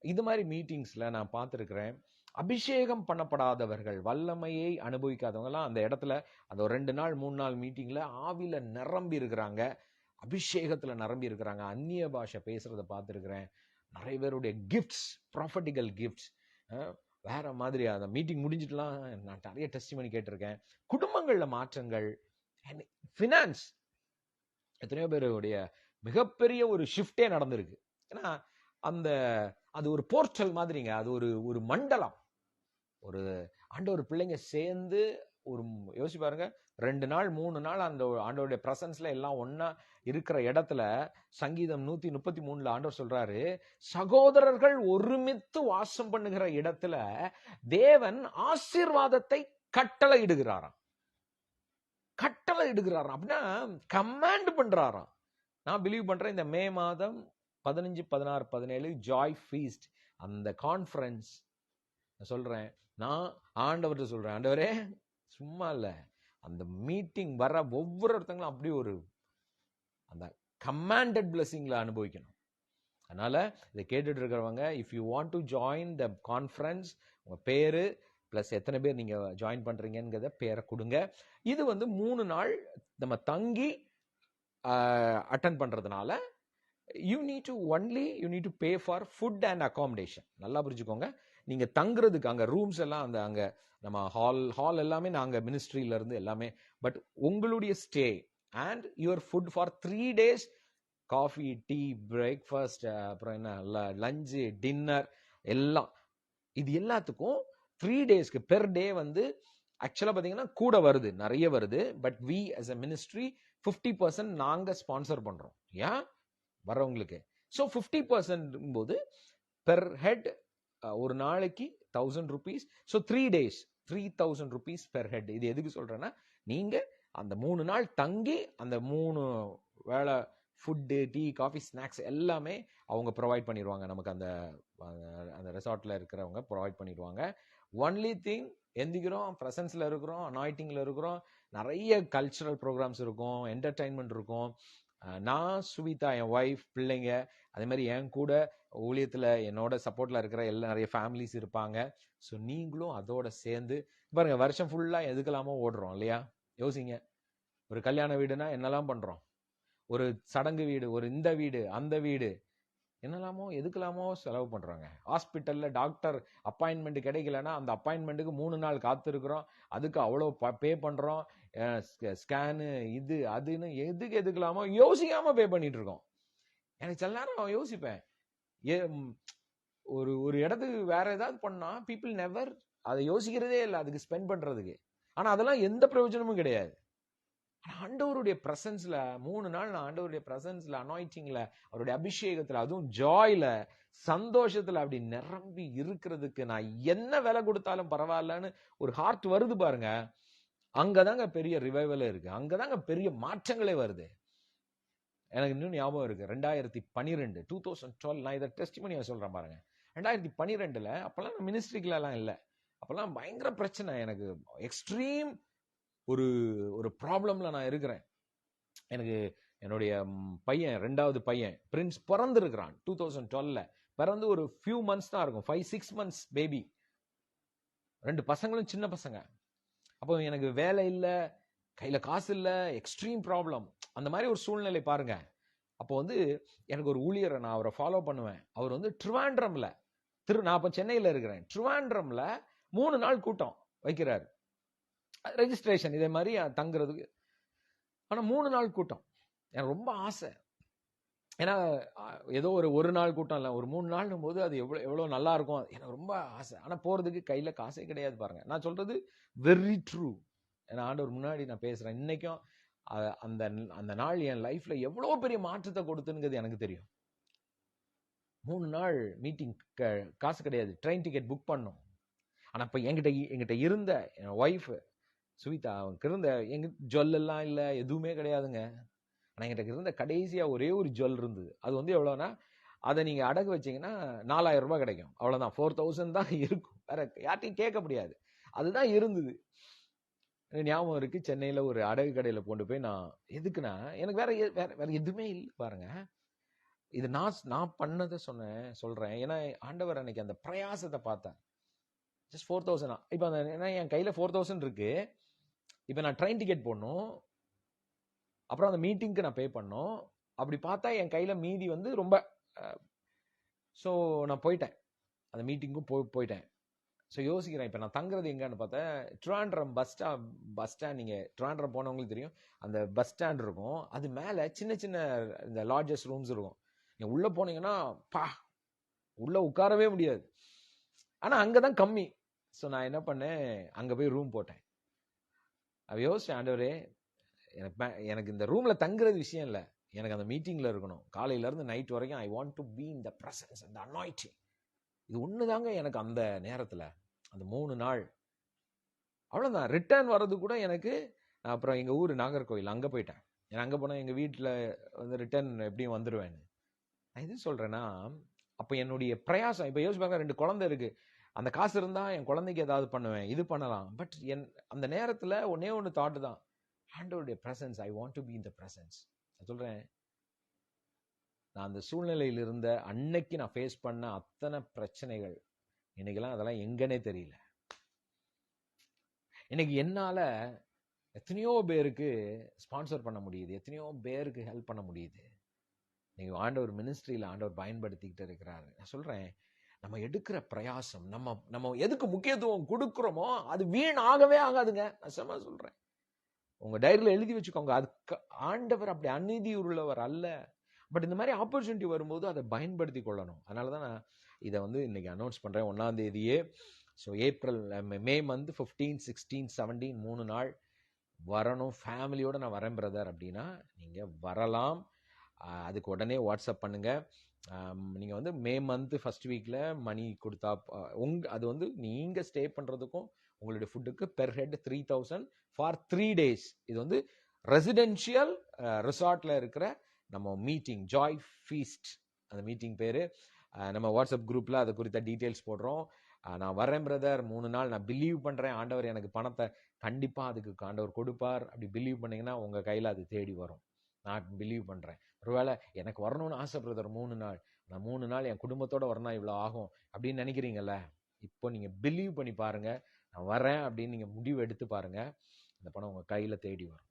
இது மாதிரி மீட்டிங்ஸ்ல நான் பார்த்துருக்கிறேன், அபிஷேகம் பண்ணப்படாதவர்கள், வல்லமையை அனுபவிக்காதவங்கலாம் அந்த இடத்துல அந்த 2 நாள் 3 நாள் மீட்டிங்ல ஆவில நிரம்பி இருக்கிறாங்க, அபிஷேகத்துல நிரம்பி இருக்கிறாங்க, அந்நிய பாஷை பேசுறத பார்த்துருக்கிறேன். நிறைய பேருடைய கிஃப்ட்ஸ், ப்ராஃபட்டிக்கல் கிஃப்ட்ஸ் வேற மாதிரி. அந்த மீட்டிங் முடிஞ்சிட்டுலாம் நான் நிறைய டெஸ்டிமனி கேட்டிருக்கேன். குடும்பங்கள்ல மாற்றங்கள், ஃபினான்ஸ், எத்தனையோ பேருடைய மிகப்பெரிய ஒரு ஷிஃப்டே நடந்திருக்கு. ஏன்னா அது ஒரு போர்ட்டல் மாதிரிங்க, அது ஒரு மண்டலம். ஒரு ஆண்டவர் பிள்ளைங்க சேர்ந்து ஒரு யோசிச்சு பாருங்க, 2 நாள் 3 நாள் அந்த ஆண்டவருடைய பிரசன்ஸ்ல எல்லாம் ஒன்னா இருக்கிற இடத்துல, சங்கீதம் 133 ஆண்டவர் சொல்றாரு, சகோதரர்கள் ஒருமித்து வாசம் பண்ணுகிற இடத்துல தேவன் ஆசீர்வாதத்தை கட்டளை இடுகிறாராம். கட்டளை இடுகிறாராம் அப்படின்னா கமாண்ட் பண்றாராம். நான் பிலீவ் பண்றேன், இந்த மே மாதம் 15, 16, 17 ஜாய் ஃபீஸ்ட் அந்த கான்ஃபரன்ஸ் சொல்றேன், நான் ஆண்டவர்கிட்ட சொல்றேன், ஆண்டவரே சும்மா இல்ல, அந்த மீட்டிங் வர ஒவ்வொருத்தங்களும் அப்படி ஒரு அந்த கமாண்டட் பிளெஸிங்ல அனுபவிக்கணும். அதனால இதை கேட்டுட்டு இருக்கிறவங்க, if you want to join the conference, உங்க பேரு பிளஸ் எத்தனை பேர் நீங்க ஜாயின் பண்றீங்கிறத பேரை கொடுங்க. இது வந்து 3 நாள் நம்ம தங்கி அட்டென்ட் பண்றதுனால you need to pay for food and accommodation. நல்லா புரிஞ்சுக்கோங்க, நீங்க தங்குறதுக்கு அங்க ரூம்ஸ் எல்லாம் அங்க நம்ம ஹால் எல்லாமே நாங்க மினிஸ்ட்ரியில இருந்து எல்லாமே, பட் உங்களுடைய stay and your food for 3 days, coffee, tea, breakfast, அப்புறம் என்ன லஞ்சு, டின்னர் எல்லாம், இது எல்லாத்துக்கும் 3 daysக்கு பெர் டே வந்து ஆக்சுவலா பாத்தீங்கன்னா கூட வருது, நிறைய வருது. But we as a ministry 50% நாங்க ஸ்பான்சர் பண்றோம் ஏன் வரவங்களுக்கு. ஸோ 50% போது பெர் ஹெட் ஒரு நாளைக்கு 1000 rupees. So 3 days 3000 rupees per head. இது எதுக்கு சொல்றேன்னா, நீங்க அந்த 3 நாள் தங்கி அந்த 3 வேளை ஃபுட்டு, டீ, காஃபி, ஸ்நாக்ஸ் எல்லாமே அவங்க ப்ரொவைட் பண்ணிடுவாங்க நமக்கு. அந்த ரெசார்ட்ல இருக்கிறவங்க ப்ரொவைட் பண்ணிடுவாங்க. ஒன்லி திங், எந்திக்கிறோம், ப்ரெசன்ஸ்ல இருக்கிறோம், அனாயிட்டிங்ல இருக்கிறோம், நிறைய கல்ச்சுரல் ப்ரோக்ராம்ஸ் இருக்கும், என்டர்டைன்மெண்ட் இருக்கும். நான், சுவிதா, என் ஒய்ஃப், பிள்ளைங்க, அதே மாதிரி என் கூட ஊழியத்தில் என்னோட சப்போர்ட்ல இருக்கிற நிறைய ஃபேமிலிஸ் இருப்பாங்க. ஸோ நீங்களும் அதோட சேர்ந்து பாருங்க, வருஷம் ஃபுல்லாக எதுக்கெல்லாமோ ஓடுறோம் இல்லையா? யோசிங்க, ஒரு கல்யாண வீடுனா என்னெல்லாம் பண்றோம், ஒரு சடங்கு வீடு, ஒரு இந்த வீடு, அந்த வீடு, என்னெல்லாமோ எதுக்கெல்லாமோ செலவு பண்றாங்க. ஹாஸ்பிட்டல்ல டாக்டர் அப்பாயின்மெண்ட் கிடைக்கலன்னா அந்த அப்பாயின்மெண்ட்டுக்கு 3 நாள் காத்திருக்கிறோம், அதுக்கு அவ்வளோ பே பண்றோம், ஸ்கேனு, இது அதுன்னு எதுக்கெல்லாமோ யோசிக்காம பே பண்ணிட்டு இருக்கோம். எனக்கு சில நேரம் யோசிப்பேன், ஒரு இடத்துக்கு வேற ஏதாவது பண்ணா பீப்புள் நெவர் அதை யோசிக்கிறதே இல்லை அதுக்கு ஸ்பெண்ட் பண்றதுக்கு. ஆனா அதெல்லாம் எந்த பிரயோஜனமும் கிடையாது. ஆண்டவருடைய பிரசன்ஸ்ல 3 நாள் நான் ஆண்டவருடைய பிரசன்ஸ்ல, அனாயிட்டிங்ல, அவருடைய அபிஷேகத்துல, அதுவும் ஜாய்ல, சந்தோஷத்துல அப்படி நிரம்பி இருக்கிறதுக்கு நான் என்ன விலை கொடுத்தாலும் பரவாயில்லன்னு ஒரு ஹார்ட் வருது பாருங்க. அங்கதாங்க பெரிய ரிவைவலே இருக்கு, அங்கதாங்க பெரிய மாற்றங்களே வருது. எனக்கு இன்னும் ஞாபகம் இருக்கு, 2012 நான் இதை டெஸ்டிமனியா சொல்றேன் பாருங்க. 2012 அப்பெல்லாம் நான் மினிஸ்ட்ரிக்குலாம் இல்லை, அப்பெல்லாம் பயங்கர பிரச்சனை எனக்கு, எக்ஸ்ட்ரீம் ஒரு ப்ராப்ளம்ல நான் இருக்கிறேன். எனக்கு என்னுடைய பையன் 2வது பையன் பிரின்ஸ் பிறந்திருக்கிறான் 2012 பிறந்து ஒரு ஃபியூ மந்த்ஸ் தான் இருக்கும், 5-6 மந்த்ஸ் பேபி. 2 பசங்களும் சின்ன பசங்க. அப்போ எனக்கு வேலை இல்லை, கையில காசு இல்லை, எக்ஸ்ட்ரீம் ப்ராப்ளம். அந்த மாதிரி ஒரு சூழ்நிலை பாருங்க. அப்போ வந்து எனக்கு ஒரு ஊழியரை, நான் அவரை ஃபாலோ பண்ணுவேன். அவர் வந்து ட்ரிவாண்ட்ரம்ல, நான் இப்போ சென்னையில் இருக்கிறேன், ட்ரிவாண்ட்ரம்ல 3 நாள் கூட்டம் வைக்கிறாரு, ரெஜிஸ்ட்ரேஷன் இதே மாதிரி தங்குறதுக்கு. ஆனால் 3 நாள் கூட்டம் எனக்கு ரொம்ப ஆசை. ஏன்னா ஏதோ ஒரு நாள் கூட்டம் இல்லை, ஒரு 3 நாள்னும் போது அது எவ்வளோ நல்லா இருக்கும், எனக்கு ரொம்ப ஆசை. ஆனால் போகிறதுக்கு கையில் காசே கிடையாது பாருங்க. நான் சொல்றது வெரி ட்ரூ. ஏன்னா ஆண்டவர் முன்னாடி நான் பேசுகிறேன். இன்னைக்கும் அந்த அந்த நாள் என் லைஃப்ல எவ்வளோ பெரிய மாற்றத்தை கொடுத்துங்கிறது எனக்கு தெரியும். 3 நாள் மீட்டிங், காசு கிடையாது, ட்ரெயின் டிக்கெட் புக் பண்ணோம். ஆனால் இப்போ என்கிட்ட இருந்த என் ஒய்ஃப் சுவிதா, அவனுக்கு இருந்த ஜுவல்லாம் இல்லை, எதுவுமே கிடையாதுங்க. ஆனால் என்கிட்ட இருந்த கடைசியாக ஒரே ஒரு ஜுவல் இருந்தது. அது வந்து எவ்வளோனா, அதை நீங்கள் அடகு வச்சிங்கன்னா 4000 ரூபாய் கிடைக்கும், அவ்வளோதான். 4000 தான் இருக்கும், வேற யார்ட்டையும் கேட்க முடியாது. அதுதான் இருந்தது. ஞாபகம் இருக்கு, சென்னையில் ஒரு அடகு கடையில் கொண்டு போய் நான், எதுக்குன்னா எனக்கு வேற வேற எதுவுமே இல்லை பாருங்க. இது நான் பண்ணதை சொல்றேன். ஏன்னா ஆண்டவர் அன்னைக்கு அந்த பிரயாசத்தை பார்த்தேன். ஜஸ்ட் 4000. இப்போ ஏன்னா என் கையில் 4000 இருக்கு. இப்போ நான் ட்ரெயின் டிக்கெட் போடணும், அப்புறம் அந்த மீட்டிங்க்கு நான் பே பண்ணோம். அப்படி பார்த்தா என் கையில் மீதி வந்து ரொம்ப. ஸோ நான் போயிட்டேன், அந்த மீட்டிங்கும் போயிட்டேன். ஸோ யோசிக்கிறேன், இப்போ நான் தங்குறது எங்கன்னு பார்த்தேன், ட்ரிவாண்ட்ரம் பஸ் ஸ்டாண்ட். நீங்கள் ட்ரிவாண்ட்ரம் போனவங்களுக்கு தெரியும், அந்த பஸ் ஸ்டாண்ட் இருக்கும், அது மேலே சின்ன சின்ன இந்த லாட்ஜஸ் ரூம்ஸ் இருக்கும். நீங்கள் உள்ளே போனீங்கன்னா உள்ளே உட்காரவே முடியாது. ஆனால் அங்கே தான் கம்மி. ஸோ நான் என்ன பண்ணேன், அங்கே போய் ரூம் போட்டேன். அப்போ யோசிச்சேன், ஆண்டவரே எனக்கு இந்த ரூமில் தங்குறது விஷயம் இல்லை, எனக்கு அந்த மீட்டிங்கில் இருக்கணும். காலையிலேருந்து நைட் வரைக்கும் I want to be in the presence and anointing. இது ஒன்று தாங்க எனக்கு அந்த நேரத்தில், அந்த 3 நாள் அவ்வளோதான். ரிட்டர்ன் வர்றது கூட எனக்கு, அப்புறம் எங்கள் ஊர் நாகர்கோவில், அங்கே போயிட்டேன். ஏன்னா அங்கே போனால் எங்கள் வீட்டில் வந்து ரிட்டர்ன் எப்படியும் வந்துடுவேன்னு. நான் எது சொல்கிறேன்னா, அப்போ என்னுடைய பிரயாசம், இப்போ யோசிச்சு பாருங்க, 2 குழந்தை இருக்குது. அந்த காசு இருந்தால் என் குழந்தைக்கு ஏதாவது பண்ணுவேன், இது பண்ணலாம். பட் அந்த நேரத்தில் ஒன்று தாட்டு தான், ஆண்டவருடைய presence, I want to be in the presence. நான் சொல்கிறேன், நான் அந்த சூழ்நிலையில் இருந்த அன்னைக்கு நான் ஃபேஸ் பண்ண அத்தனை பிரச்சனைகள் இன்னைக்கெல்லாம் அதெல்லாம் எங்கன்னே தெரியல. இன்னைக்கு என்னால் எத்தனையோ பேருக்கு ஸ்பான்சர் பண்ண முடியுது, எத்தனையோ பேருக்கு ஹெல்ப் பண்ண முடியுது. நீங்கள் ஆண்டவர் மினிஸ்ட்ரியில் ஆண்டவர் பயன்படுத்திக்கிட்டு இருக்கிறாரு. நான் சொல்கிறேன், நம்ம எடுக்கிற பிரயாசம், நம்ம எதுக்கு முக்கியத்துவம் கொடுக்குறோமோ அது வீண் ஆகவே ஆகாதுங்க. நான் சொல்கிறேன், உங்கள் டைரியில் எழுதி வச்சுக்கோங்க. அதுக்கு ஆண்டவர் அப்படி அநீதி உள்ளவர் அல்ல. பட் இந்த மாதிரி ஆப்பர்ச்சுனிட்டி வரும்போது அதை பயன்படுத்தி கொள்ளணும். அதனால தான் நான் இதை வந்து இன்னைக்கு அனௌன்ஸ் பண்ணுறேன், 1ஆம் தேதியே. ஸோ மே மந்த் 15, 16, 17 3 நாள் வரணும். ஃபேமிலியோடு நான் வரேன் பிரதர் அப்படின்னா நீங்கள் வரலாம். அதுக்கு உடனே வாட்ஸ்அப் பண்ணுங்கள். நீங்கள் வந்து மே மந்த் ஃபர்ஸ்ட் வீக்கில் மணி கொடுத்தா அது வந்து நீங்கள் ஸ்டே பண்ணுறதுக்கும் உங்களுடைய ஃபுட்டுக்கு பெர் ஹெட் 3000 ஃபார் 3 days. இது வந்து ரெசிடென்ஷியல் ரிசார்ட்டில் இருக்கிற நம்ம மீட்டிங், ஜாய் ஃபீஸ்ட் அந்த மீட்டிங் பேர். நம்ம வாட்ஸ்அப் குரூப்பில் அதை குறித்த டீட்டெயில்ஸ் போடுறோம். நான் வரேன் பிரதர், 3 நாள் நான் பிலீவ் பண்ணுறேன், ஆண்டவர் எனக்கு பணத்தை கண்டிப்பாக அதுக்கு ஆண்டவர் கொடுப்பார். அப்படி பிலீவ் பண்ணிங்கன்னா உங்கள் கையில் அது தேடி வரும். நான் பிலீவ் பண்ணுறேன். ஒருவேளை எனக்கு வரணும்னு ஆசை பிரதர் 3 நாள், நான் 3 நாள் என் குடும்பத்தோடு வரணும், இவ்வளோ ஆகும் அப்படின்னு நினைக்கிறீங்கல்ல, இப்போ நீங்கள் பிலீவ் பண்ணி பாருங்கள், நான் வரேன் அப்படின்னு நீங்கள் முடிவு எடுத்து பாருங்கள், அந்த பணம் உங்கள் கையில் தேடி வரும்.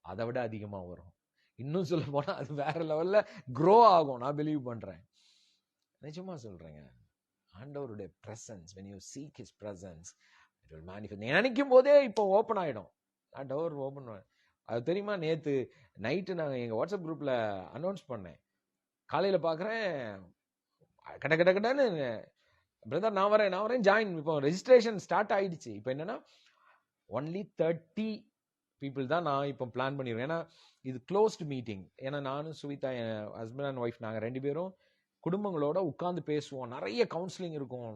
அதை விட அதிகமாக வரும். இன்னும் சொல்ல போனால் அது வேற லெவலில் க்ரோ ஆகும். நான் பிலீவ் பண்ணுறேன், நிஜமாக சொல்கிறேங்க. ஆண்டவருடைய presence, when you seek his presence, it will manifest. நீ நினைக்கும் போதே இப்போ ஓப்பன் ஆகிடும், டோர் ஓப்பன். அது தெரியுமா, நேற்று நைட்டு நான் எங்கள் வாட்ஸ்அப் குரூப்பில் அனௌன்ஸ் பண்ணேன். காலையில் பார்க்குறேன் கடன்னு பிரதர் நான் வரேன் ஜாயின். இப்போ ரெஜிஸ்ட்ரேஷன் ஸ்டார்ட் ஆகிடுச்சு. இப்போ என்னென்னா ஒன்லி 30 பீப்புள் தான் நான் இப்போ பிளான் பண்ணிடுவேன். ஏன்னா இது க்ளோஸ்டு மீட்டிங். ஏன்னா நானும் சுவிதா, என் ஹஸ்பண்ட் அண்ட் ஒய்ஃப், நாங்கள் 2 பேரும் குடும்பங்களோட உட்காந்து பேசுவோம். நிறைய கவுன்சிலிங் இருக்கும்,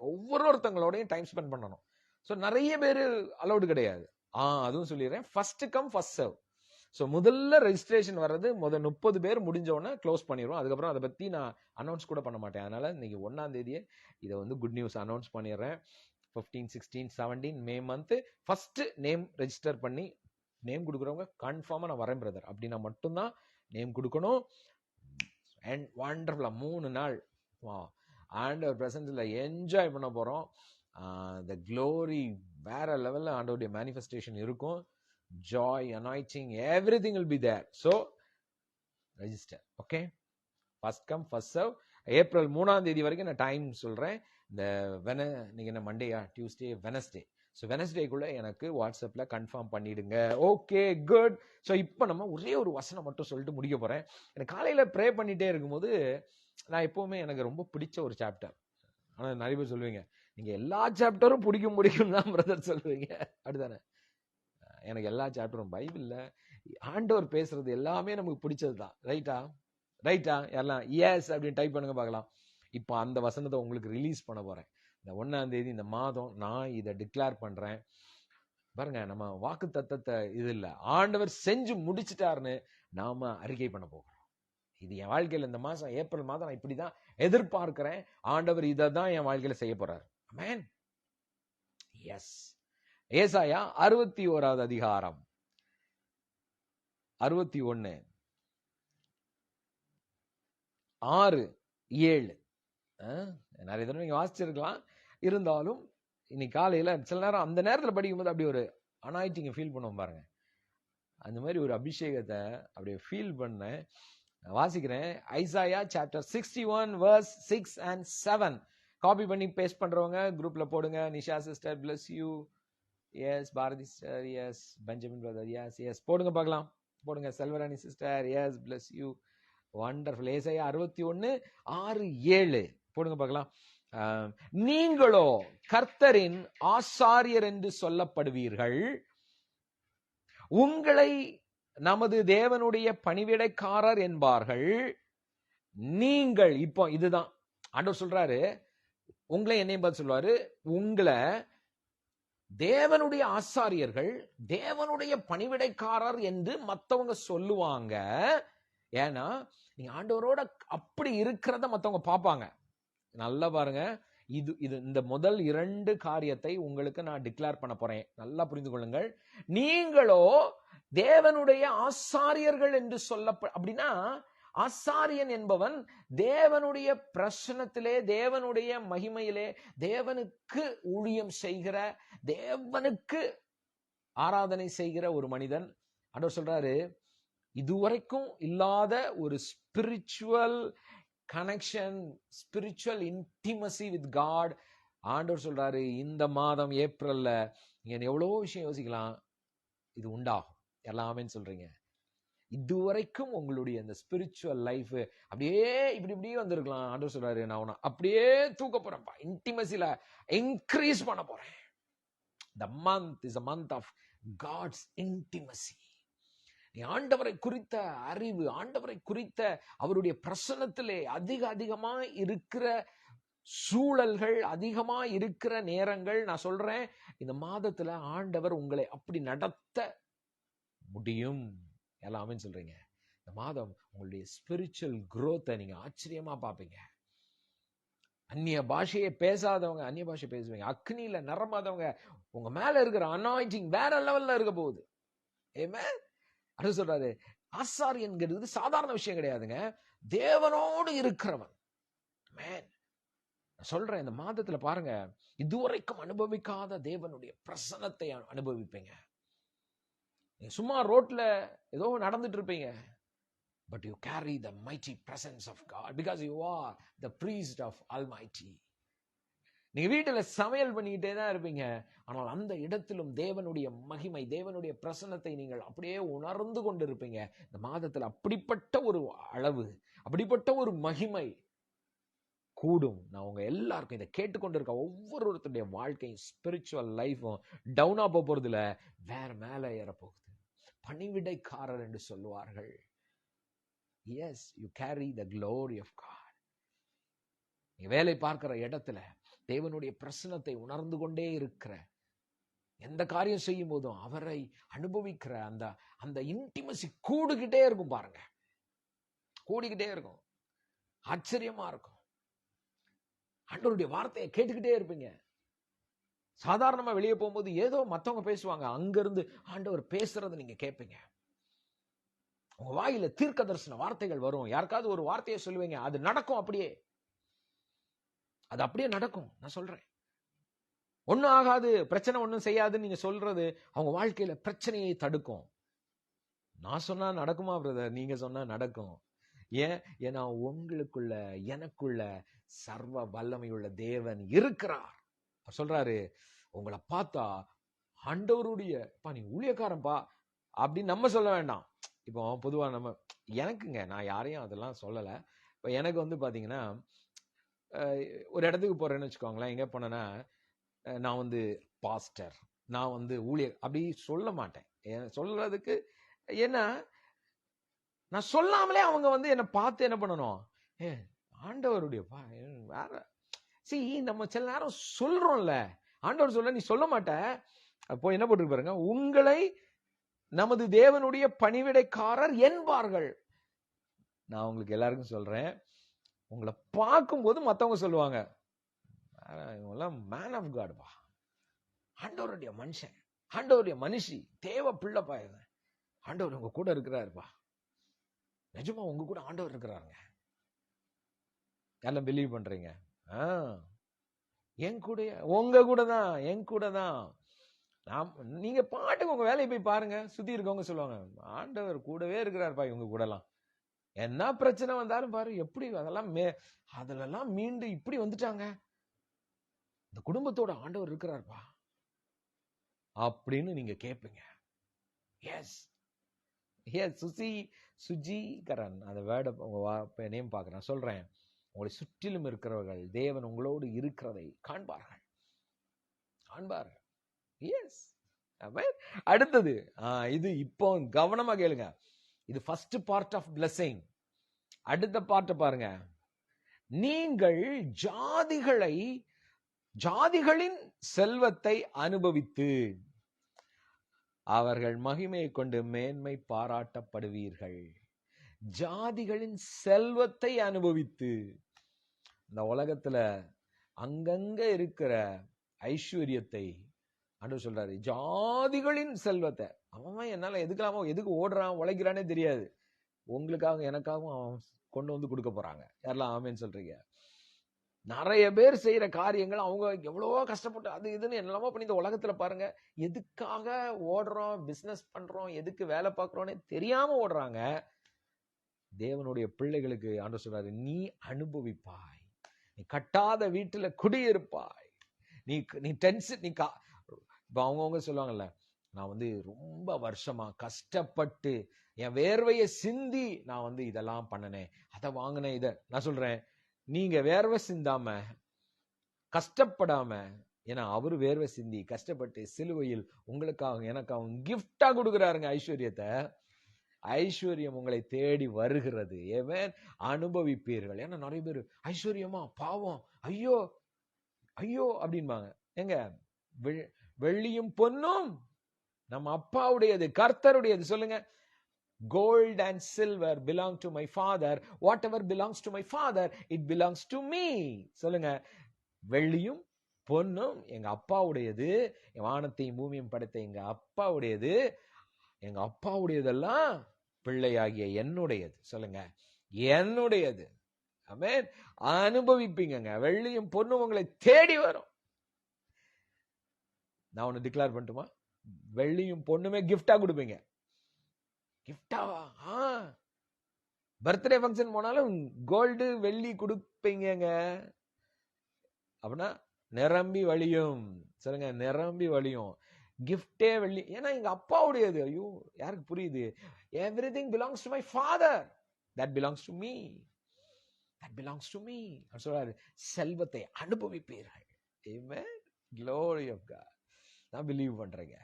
ஒவ்வொருத்தங்களோடையும் டைம் ஸ்பெண்ட் பண்ணணும். ஸோ நிறைய பேர் அலௌடு கிடையாது. அதுவும் சொல்லிடுறேன், first come first serve. So முதல்ல ரெஜிஸ்ட்ரேஷன் வர்றது 30 பேர் முடிஞ்சோடனே க்ளோஸ் பண்ணிடுவோம். அதுக்கப்புறம் அதை பற்றி நான் அனௌன்ஸ் கூட பண்ண மாட்டேன். அதனால் இன்னைக்கு 1ஆம் தேதியே இதை வந்து குட் நியூஸ் அனௌன்ஸ் பண்ணிடுறேன். 15, 16, 17 May month first name register பண்ணி நேம் கொடுக்குறவங்க கன்ஃபார்மா நான் வரேன் பிரதர் அப்படின்னா மட்டும்தான் நேம் கொடுக்கணும். அண்ட் வண்டர்ஃபுல்லா 3 நாள் ஆண்டவர் பிரசன்ஸ்ல என்ஜாய் பண்ண போறோம். த க்ளோரி வேற லெவல்ல ஆண்டவருடைய மேனிஃபெஸ்டேஷன் இருக்கும். Joy, anointing, everything will be there. So register. Okay, first come first serve. April 3ஆம் தேதி வரைக்கும் நான் டைம் சொல்றேன். இந்த நீங்க என்ன மண்டேயா, டியூஸ்டே, வெனஸ்டே. ஸோ வெனஸ்டேக்குள்ள எனக்கு வாட்ஸ்அப்ல கன்ஃபார்ம் பண்ணிடுங்க. Okay, good. ஸோ இப்போ நம்ம ஒரே ஒரு வசனம் மட்டும் சொல்லிட்டு முடிக்க போறேன். எனக்கு காலையில ப்ரே பண்ணிட்டே இருக்கும்போது நான் எப்பவுமே எனக்கு ரொம்ப பிடிச்ச ஒரு சாப்டர். ஆனா நிறைய பேர் சொல்லுவீங்க, நீங்க எல்லா சாப்டரும் பிடிக்கும் தான் பிரதர் சொல்லுவீங்க, அப்படிதானே? எனக்கு எல்லா சாப்டரும் பைபிள்ல ஆண்டவர் பேசுறது எல்லாமே நமக்கு பிடிச்சது தான். ரைட்டா? ரைட்டா? எல்லாம் எஸ் அப்படின்னு டைப் பண்ணுங்க பார்க்கலாம். இப்போ அந்த வசனத்தை உங்களுக்கு ரிலீஸ் பண்ண போறேன். இந்த 1ஆம் தேதி இந்த மாதம் நான் இதை டிக்ளேர் பண்றேன். பாருங்க, நம்ம வாக்கு தத்தத்தை இது இல்ல, ஆண்டவர் செஞ்சு முடிச்சிட்டாருன்னு நாம அறிக்கை பண்ண போகிறோம். இது என் வாழ்க்கையில இந்த மாசம் ஏப்ரல் மாதம் நான் இப்படிதான் எதிர்பார்க்கிறேன். ஆண்டவர் இதை தான் என் வாழ்க்கையில செய்ய போறாரு. ஆமென். எஸ். ஏசாயா 61வது அதிகாரம் 61 6 7. நிறைய தடவை நீங்க வாசிச்சிருக்கலாம். இருந்தாலும் இன்னைக்கு காலையில சில நேரம் அந்த நேரத்தில் படிக்கும்போது அப்படி ஒரு அனாயிட்டிங்க ஃபீல் பண்ணுவோம் பாருங்க. அந்த மாதிரி ஒரு அபிஷேகத்தை அப்படியே ஃபீல் பண்ண வாசிக்கிறேன். Isaiah chapter 61 verse 6 and 7. Copy பண்ணி பேஸ்ட் பண்றவங்க குரூப்ல போடுங்க. Nisha sister bless you. Yes. Bharathi sister yes. Benjamin brother yes yes. போடுங்க பார்க்கலாம். போடுங்க. Selvarani sister yes, bless you. Wonderful. ஏசாயா 61 6 7 போடுங்க பார்க்கலாம். நீங்களோ கர்த்தரின் ஆசாரியர் என்று சொல்லப்படுவீர்கள், உங்களை நமது தேவனுடைய பணிவிடைக்காரர் என்பார்கள். நீங்கள் இப்போ இதுதான் ஆண்டவர் சொல்றாரு. உங்களை என்னையும் பார்த்து சொல்வாரு, உங்களை தேவனுடைய ஆசாரியர்கள், தேவனுடைய பணிவிடைக்காரர் என்று மத்தவங்க சொல்லுவாங்க. ஏன்னா நீங்க ஆண்டவரோட அப்படி இருக்கிறத மத்தவங்க பார்ப்பாங்க. நல்லா பாருங்க, இது இந்த முதல் 2 காரியத்தை உங்களுக்கு நான் டிக்ளேர் பண்ண போறேன். நல்லா புரிந்து கொள்ளுங்கள். நீங்களோ தேவனுடைய ஆசாரியர்கள் என்று அப்படின்னா, ஆசாரியன் என்பவன் தேவனுடைய பிரசன்னத்திலே, தேவனுடைய மகிமையிலே, தேவனுக்கு ஊழியம் செய்கிற, தேவனுக்கு ஆராதனை செய்கிற ஒரு மனிதன். ஆண்டவர் சொல்றாரு, இதுவரைக்கும் இல்லாத ஒரு spiritual connection, spiritual intimacy with God. ஆண்டவர் சொல்றாரு, இந்த மாதம் ஏப்ரல்ல நீங்க எவ்வளவோ விஷயம் யோசிக்கலாம், இது உண்டாகும். எல்லாமே சொல்றீங்க. இதுவரைக்கும் உங்களுடைய இந்த ஸ்பிரிச்சுவல் லைஃப் அப்படியே இப்படியே வந்திருக்கலாம். ஆண்டவர் சொல்றாரு, நான் உன்னை அப்படியே தூக்க போறேன்ப்பா, இன்டிமசில இன்க்ரீஸ் பண்ண போறேன். The month is a month of God's intimacy. நீ ஆண்டவரை குறித்த அறிவு, ஆண்டவரை குறித்த அவருடைய பிரசன்னத்திலே அதிகமா இருக்கிற சூழல்கள், அதிகமா இருக்கிற நேரங்கள். நான் சொல்றேன், இந்த மாதத்துல ஆண்டவர் உங்களை அப்படி நடத்த முடியும். எல்லாமே சொல்றீங்க. இந்த மாதம் உங்களுடைய ஸ்பிரிச்சுவல் growth நீங்க ஆச்சரியமா பார்ப்பீங்க. அந்நிய பாஷையை பேசாதவங்க அந்நிய பாஷை பேசுவீங்க. அக்னியில நிரம்பாதவங்க உங்க மேல இருக்கிற அனாயிண்டிங் வேற லெவல்ல இருக்க போகுது. ஆமென். அது சொல்றாரு, ஆசாரியன்கிறது சாதாரண விஷயம் கிடையாதுங்க, தேவனோடு இருக்கிறவன். ஆமென். நான் சொல்றேன், இந்த மாதத்துல பாருங்க, இதுவரைக்கும் அனுபவிக்காத தேவனுடைய பிரசன்னத்தை அனுபவிப்பீங்க. சும்மா ரோட்ல ஏதோ நடந்துட்டு இருப்பீங்க, but you carry the mighty presence of God because you are the priest of Almighty. நீங்க வீட்டுல சமையல் பண்ணிக்கிட்டே தான் இருப்பீங்க, ஆனால் அந்த இடத்திலும் தேவனுடைய மகிமை, தேவனுடைய பிரசன்னத்தை நீங்கள் அப்படியே உணர்ந்து கொண்டு இருப்பீங்க. இந்த மாதத்துல அப்படிப்பட்ட ஒரு அளவு, அப்படிப்பட்ட ஒரு மகிமை கூடும். நான் உங்க எல்லாருக்கும் இதை கேட்டுக்கொண்டிருக்க ஒவ்வொருத்தருடைய வாழ்க்கையும், ஸ்பிரிச்சுவல் லைஃபும் டவுனா போறது இல்ல, வேற மேல ஏறப்போகுது. பணிவிடைக்காரர் என்று சொல்லுவார்கள். Yes, you carry the glory of God. நீ வேலை பார்க்கிற இடத்துல தேவனுடைய பிரசன்னத்தை உணர்ந்து கொண்டே இருக்கிற, எந்த காரியம் செய்யும் போதும் அவரை அனுபவிக்கிற அந்த இன்டிமசி கூடுகிட்டே இருக்கும். பாருங்க, கூடிக்கிட்டே இருக்கும். ஆச்சரியமா இருக்கும். ஆண்டவருடைய வார்த்தையை கேட்டுக்கிட்டே இருப்பீங்க. சாதாரணமா வெளியே போகும்போது ஏதோ மத்தவங்க பேசுவாங்க, அங்க இருந்து ஆண்டவர் பேசுறதை நீங்க கேட்பீங்க. உங்க வாயில தீர்க்க தரிசன வார்த்தைகள் வரும். யாருக்காவது ஒரு வார்த்தையை சொல்லுவீங்க, அது நடக்கும். அது அப்படியே நடக்கும். நான் சொல்றேன், ஒன்னும் ஆகாது, பிரச்சனை ஒன்னும் செய்யாதுன்னு நீங்க சொல்றது அவங்க வாழ்க்கையில பிரச்சனையை தடுக்கும். நான் சொன்னா நடக்குமா பிரதர்? நீங்க சொன்னா நடக்கும். ஏன்னா உங்களுக்குள்ள எனக்குள்ள சர்வ வல்லமையுள்ள தேவன் இருக்கிறார். சொல்றாரு, உங்களை பார்த்தா ஆண்டவருடைய நீ ஊழியக்காரன்பா அப்படின்னு நம்ம சொல்ல வேண்டாம். இப்போ பொதுவா நம்ம எனக்குங்க, நான் யாரையும் அதெல்லாம் சொல்லல. இப்போ எனக்கு வந்து பாத்தீங்கன்னா, ஒரு இடத்துக்கு போறேன்னு வச்சுக்கோங்களேன். எங்க போனேன்னா, நான் வந்து பாஸ்டர், நான் வந்து ஊழியர் அப்படி சொல்ல மாட்டேன். சொல்றதுக்கு ஏன்னா நான் சொல்லாமலே அவங்க வந்து என்னை பார்த்து என்ன பண்ணணும், ஆண்டவருடைய வேற நம்ம சில நேரம் சொல்றோம்ல, ஆண்டவர் சொல்ல நீ சொல்ல மாட்ட. அப்போ என்ன போட்டு பாருங்க, உங்களை நமது தேவனுடைய பணிவிடைக்காரர் என்பார்கள். நான் உங்களுக்கு எல்லாருக்கும் சொல்றேன், உங்களை பார்க்கும்போது மத்தவங்க சொல்லுவாங்க, மேன் ஆஃப் காட் பா, ஆண்டவருடைய மனுஷன், ஆண்டவருடைய மனுஷி, தேவ பிள்ளைப்பா, ஆண்டவர் உங்க கூட இருக்கிறாருப்பா, நிஜமா உங்க கூட ஆண்டவர் இருக்கிறாருங்க. எல்லாம் பிலீவ் பண்றீங்க? என் கூட, உங்க கூட தான், என் கூட தான். நீங்க பாட்டுக்கு உங்க வேலையை போய் பாருங்க, சுத்தி இருக்கவங்க சொல்லுவாங்க, ஆண்டவர் கூடவே இருக்கிறாருப்பா இவங்க கூடலாம். என்ன பிரச்சனை வந்தாலும் பாரு, எப்படி அதெல்லாம் மீண்டு இப்படி வந்துட்டாங்க, இந்த குடும்பத்தோட ஆண்டவர் இருக்கிறாருப்பா அப்படின்னு நீங்க கேட்பீங்க. எஸ் எஸ் சுஜிகரன் அந்த வேர்டை உங்க நேம் பார்க்கிறேன், சொல்றேன், உங்களை சுற்றிலும் இருக்கிறவர்கள் தேவன் உங்களோடு இருக்கிறதை காண்பார்கள். எஸ். அடுத்தது இது இப்போ கவனமா கேளுங்க, இது ஃபர்ஸ்ட் பார்ட் ஆஃப் பிளெஸிங். அடுத்த பார்ட் பாருங்க, நீங்கள் ஜாதிகளின் செல்வத்தை அனுபவித்து அவர்கள் மகிமையை கொண்டு மேன்மை பாராட்டப்படுவீர்கள். ஜாதிகளின் செல்வத்தை அனுபவித்து, இந்த உலகத்துல அங்கங்க இருக்கிற ஐஸ்வர்யத்தை ஆண்டவர் சொல்றாரு, ஜாதிகளின் செல்வத்தை. அவன் என்னால எதுக்கு ஓடுறான் உழைக்கிறானே தெரியாது, உங்களுக்காக எனக்காகவும் அவன் கொண்டு வந்து கொடுக்க போறாங்க. யாரெல்லாம் ஆமேன்னு சொல்றீங்க? நிறைய பேர் செய்யற காரியங்கள் அவங்க எவ்வளவோ கஷ்டப்பட்டு அது இதுன்னு என்னெல்லாமோ பண்ணி இந்த உலகத்துல பாருங்க, எதுக்காக ஓடுறோம், பிசினஸ் பண்றோம், எதுக்கு வேலை பார்க்கிறோன்னே தெரியாம ஓடுறாங்க. தேவனுடைய பிள்ளைகளுக்கு ஆண்டவர் சொல்றாரு, நீ அனுபவிப்பாய், நீ கட்டாத வீட்டுல குடியிருப்பாய், நீ டென்ஷன் இப்ப அவங்கவுங்க சொல்லுவாங்கல்ல, நான் வந்து ரொம்ப வருஷமா கஷ்டப்பட்டு என் வேர்வையை சிந்தி நான் வந்து இதெல்லாம் பண்ணினேன், அதை வாங்கினேன். இதை நான் சொல்றேன், நீங்க வேர்வை சிந்தாம கஷ்டப்படாம, ஏன்னா அவரு வேர்வை சிந்தி கஷ்டப்பட்டு சிலுவையில் உங்களுக்காக எனக்காகவும் கிஃப்டா கொடுக்குறாருங்க ஐஸ்வர்யத்தை. ஐஸ்வர்யம் உங்களை தேடி வருகிறது. ஏவன் அனுபவிப்பீர்கள். ஏன்னா நிறைய பேர் ஐஸ்வர்யமா பாவம், ஐயோ ஐயோ அப்படின்பாங்க. எங்க வெள்ளியும் பொன்னும் நம்ம அப்பாவுடையது, கர்த்தருடையது. சொல்லுங்க, gold and silver belong to my father, whatever belongs to my father it belongs to me. சொல்லுங்க, வெள்ளியும் பொன்னும் எங்க அப்பாவுடையது, வானத்தையும் பூமியும் படைத்த எங்க அப்பாவுடையது, எங்க அப்பாவுடையதெல்லாம் பிள்ளையாகிய என்னுடையது. சொல்லுங்க, என்னுடையது. ஆமென். அனுபவிப்பீங்க. வெள்ளியும் பொன்னும் உங்களை தேடி வரும். நான் ஒன்னு டிக்ளேர் பண்ணட்டுமா? வெள்ளியும் பொண்ணுமே கிஃப்டா கொடுப்பீங்க. கிஃப்டாவா? பர்த்டே ஃபங்க்ஷன் போனாலும் கோல்டு வெள்ளி கொடுப்பீங்க. அப்படின்னா நிரம்பி வழியும். சொல்லுங்க, நிரம்பி வழியும். கிஃப்டே வெள்ளி. ஏன்னா எங்க அப்பாவுடையது. ஐயோ, யாருக்கு புரியுது? Everything belongs to my father, that belongs to me, that belongs to me. சொல்றாரு, செல்வத்தை அனுபவிப்பீர்கள். ஆமென். glory of God. நான் பிலீவ் பண்றேங்க,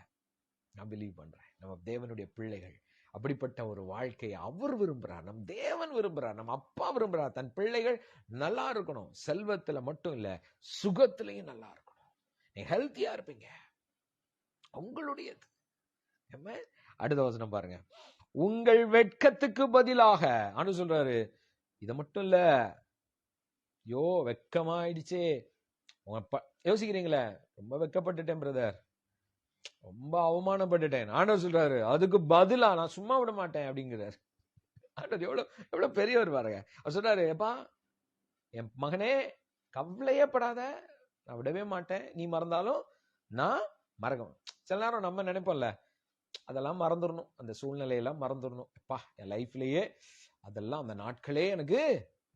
நான் பிலீவ் பண்றேன். நம்ம தேவனுடைய பிள்ளைகள் அப்படிப்பட்ட ஒரு வாழ்க்கையை அவர் விரும்புறார், நம் தேவன் விரும்புறார், நம்ம அப்பா விரும்புறார். தன் பிள்ளைகள் நல்லா இருக்கணும். செல்வத்துல மட்டும் இல்ல, சுகத்திலையும் நல்லா இருக்கணும். நீ ஹெல்த்தியா இருப்பீங்க, உங்களுடையது. அடுத்த வசனம் பாருங்க, உங்கள் வெட்கத்துக்கு பதிலாக ஆண்டு சொல்றாரு. இதை மட்டும் இல்ல, யோ வெட்கமாயிடுச்சே, யோசிக்கிறீங்களே, ரொம்ப வெக்கப்பட்டுட்டேன் பிரதர், ரொம்ப அவமானப்பட்டுட்டேன். ஆண்டவர் சொல்றாரு, அதுக்கு பதிலா நான் சும்மா விட மாட்டேன் அப்படிங்கிறார். ஆண்டவர் எவ்வளவு பெரியவர் பாருங்க. அவர் சொல்றாரு, எப்பா என் மகனே கவலையே படாத, நான் விடவே மாட்டேன். நீ மறந்தாலும் நான் மறக்க. சில நேரம் நம்ம நினைப்போம்ல, அதெல்லாம் மறந்துடணும், அந்த சூழ்நிலையெல்லாம் மறந்துடணும். எப்பா என் லைஃப்லயே அதெல்லாம் அந்த நாட்களே எனக்கு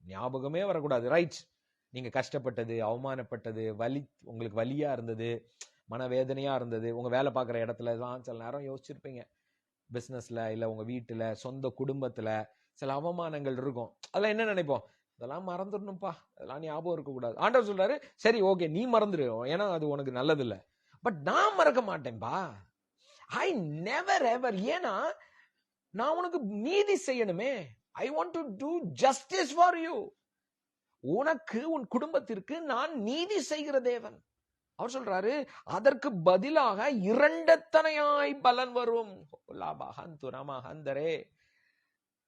ஞாபகமே வரக்கூடாது. ரைட், நீங்க கஷ்டப்பட்டது, அவமானப்பட்டது, வலி, உங்களுக்கு வலியா இருந்தது, மனவேதனையா இருந்தது, உங்க வேலை பார்க்குற இடத்துல தான் சில நேரம் யோசிச்சிருப்பீங்க. பிசினஸ்ல, இல்ல உங்க வீட்டுல, சொந்த குடும்பத்துல சில அவமானங்கள் இருக்கும். அதெல்லாம் என்ன நினைப்போம், இதெல்லாம் மறந்துடணும்ப்பா, அதெல்லாம் ஞாபகம் இருக்கக்கூடாது. ஆண்டவர் சொல்றாரு, சரி ஓகே நீ மறந்துடு, ஏன்னா அது உனக்கு நல்லது இல்லை. பட் நான் மறக்க மாட்டேன்பா. I never ever. ஏன்னா நான் உனக்கு நீதி செய்யணுமே. I want to do justice for you. உனக்கு, உன் குடும்பத்திற்கு நான் நீதி செய்கிற தேவன். அவர் சொல்றாரு, அதற்கு பதிலாக இரண்டத்தனையாய் பலன் வரும்.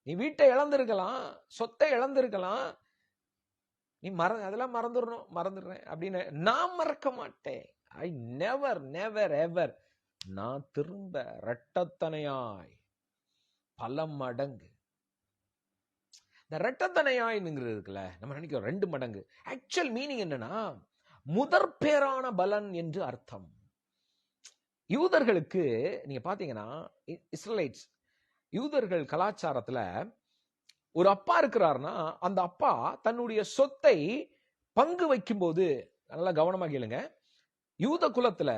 நீ வீட்டை இழந்திருக்கலாம், சொத்தை இழந்திருக்கலாம், நீ அதெல்லாம் மறந்துடுறேன் அப்படின்னு நான் மறக்க மாட்டேன். I never never ever. நான் திரும்ப இரட்டத்தனையாய் பல மடங்கு. இந்த இரட்டத்தனையாய்ங்கிறது இருக்குல்ல, நம்ம நினைக்கிறோம் 2 மடங்கு. ஆக்சுவல் மீனிங் என்னன்னா, முதற் பேரான பலன் என்று அர்த்தம். யூதர்களுக்கு நீங்க பாத்தீங்கன்னா, இஸ்ரேலைட்ஸ், யூதர்கள் கலாச்சாரத்துல ஒரு அப்பா இருக்கிறார்னா, அந்த அப்பா தன்னுடைய சொத்தை பங்கு வைக்கும் போது, நல்லா கவனமா கேளுங்க, யூத குலத்துல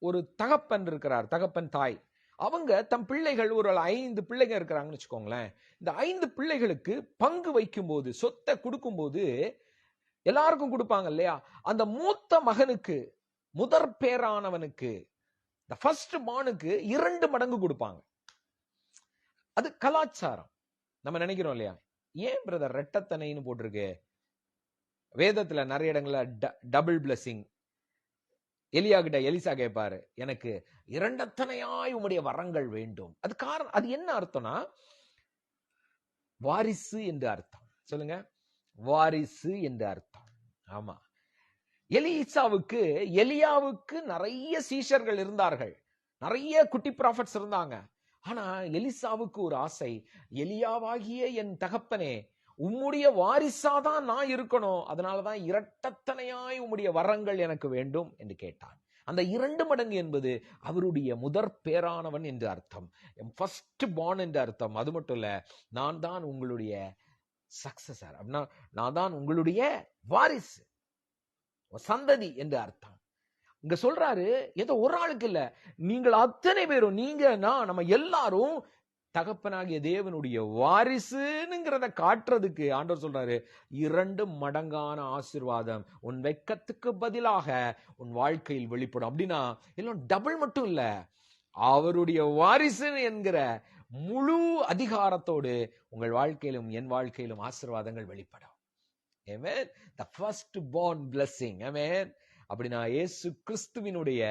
ஒரு தகப்பன் இருக்கிறார், தகப்பன் தாய். அவங்க தம் பிள்ளைகள், ஒரு 5 பிள்ளைங்க இருக்கிறாங்கன்னு வச்சுக்கோங்களேன். இந்த 5 பிள்ளைகளுக்கு பங்கு வைக்கும் போது, சொத்தை கொடுக்கும் போது எல்லாருக்கும் கொடுப்பாங்க இல்லையா, அந்த மூத்த மகனுக்கு, முதற் பேரானவனுக்கு, the first bornக்கு 2 மடங்கு கொடுப்பாங்க. அது கலாச்சாரம். நம்ம நினைக்கிறோம் இல்லையா, ஏன் பிரதர் ரெட்டத்தனைன்னு போட்டிருக்கு? வேதத்துல நிறைய இடங்கள்ல டபுள் பிளஸிங். எலியா கிட்ட எலிசா கேட்பாரு, எனக்கு 2 உம்முடைய வரங்கள் வேண்டும். அது காரணம், அது என்ன அர்த்தம்னா, வாரிசு என்று அர்த்தம். சொல்லுங்க, வாரிசு என்று அர்த்தம். ஆமா, எலியாவுக்கு நிறைய சீஷர்கள் இருந்தார்கள், நிறைய குட்டி ப்ராஃபட்ஸ் இருந்தாங்க. ஆனா எலிசாவுக்கு ஒரு ஆசை, எலியாவாகிய என் தகப்பனே, உம்முடைய வாரிசாதான் நான் இருக்கணும், அதனாலதான் இரட்டத்தனையாய் உம்முடைய வரங்கள் எனக்கு வேண்டும் என்று கேட்டான். அந்த 2 மடங்கு என்பது அவருடைய முதற் பேரானவன் என்று அர்த்தம், ஃபர்ஸ்ட் பார்ன் என்று அர்த்தம். அது மட்டும் இல்ல, நான் தான் உங்களுடைய சக்சஸர், அப்படின்னா நான் தான் உங்களுடைய வாரிசு, சந்ததி என்று அர்த்தம். இங்க சொல்றாரு, ஏதோ ஒரு ஆளுக்கு இல்ல, நீங்கள் அத்தனை பேரும், நீங்க நான், நம்ம எல்லாரும் தகப்பனாகிய தேவனுடைய வாரிசுங்கிறத காட்டுறதுக்கு ஆண்டவர் சொல்றாரு, 2 மடங்கான ஆசீர்வாதம் உன் வெட்கத்துக்கு பதிலாக உன் வாழ்க்கையில் வெளிப்படும். அப்படின்னா எல்லாம் டபுள் மட்டும் இல்ல, அவருடைய வாரிசு என்கிற முழு அதிகாரத்தோடு உங்கள் வாழ்க்கையிலும் என் வாழ்க்கையிலும் ஆசீர்வாதங்கள் வெளிப்படும். Amen. The first born blessing. Amen. அப்படின்னா இயேசு கிறிஸ்துவினுடைய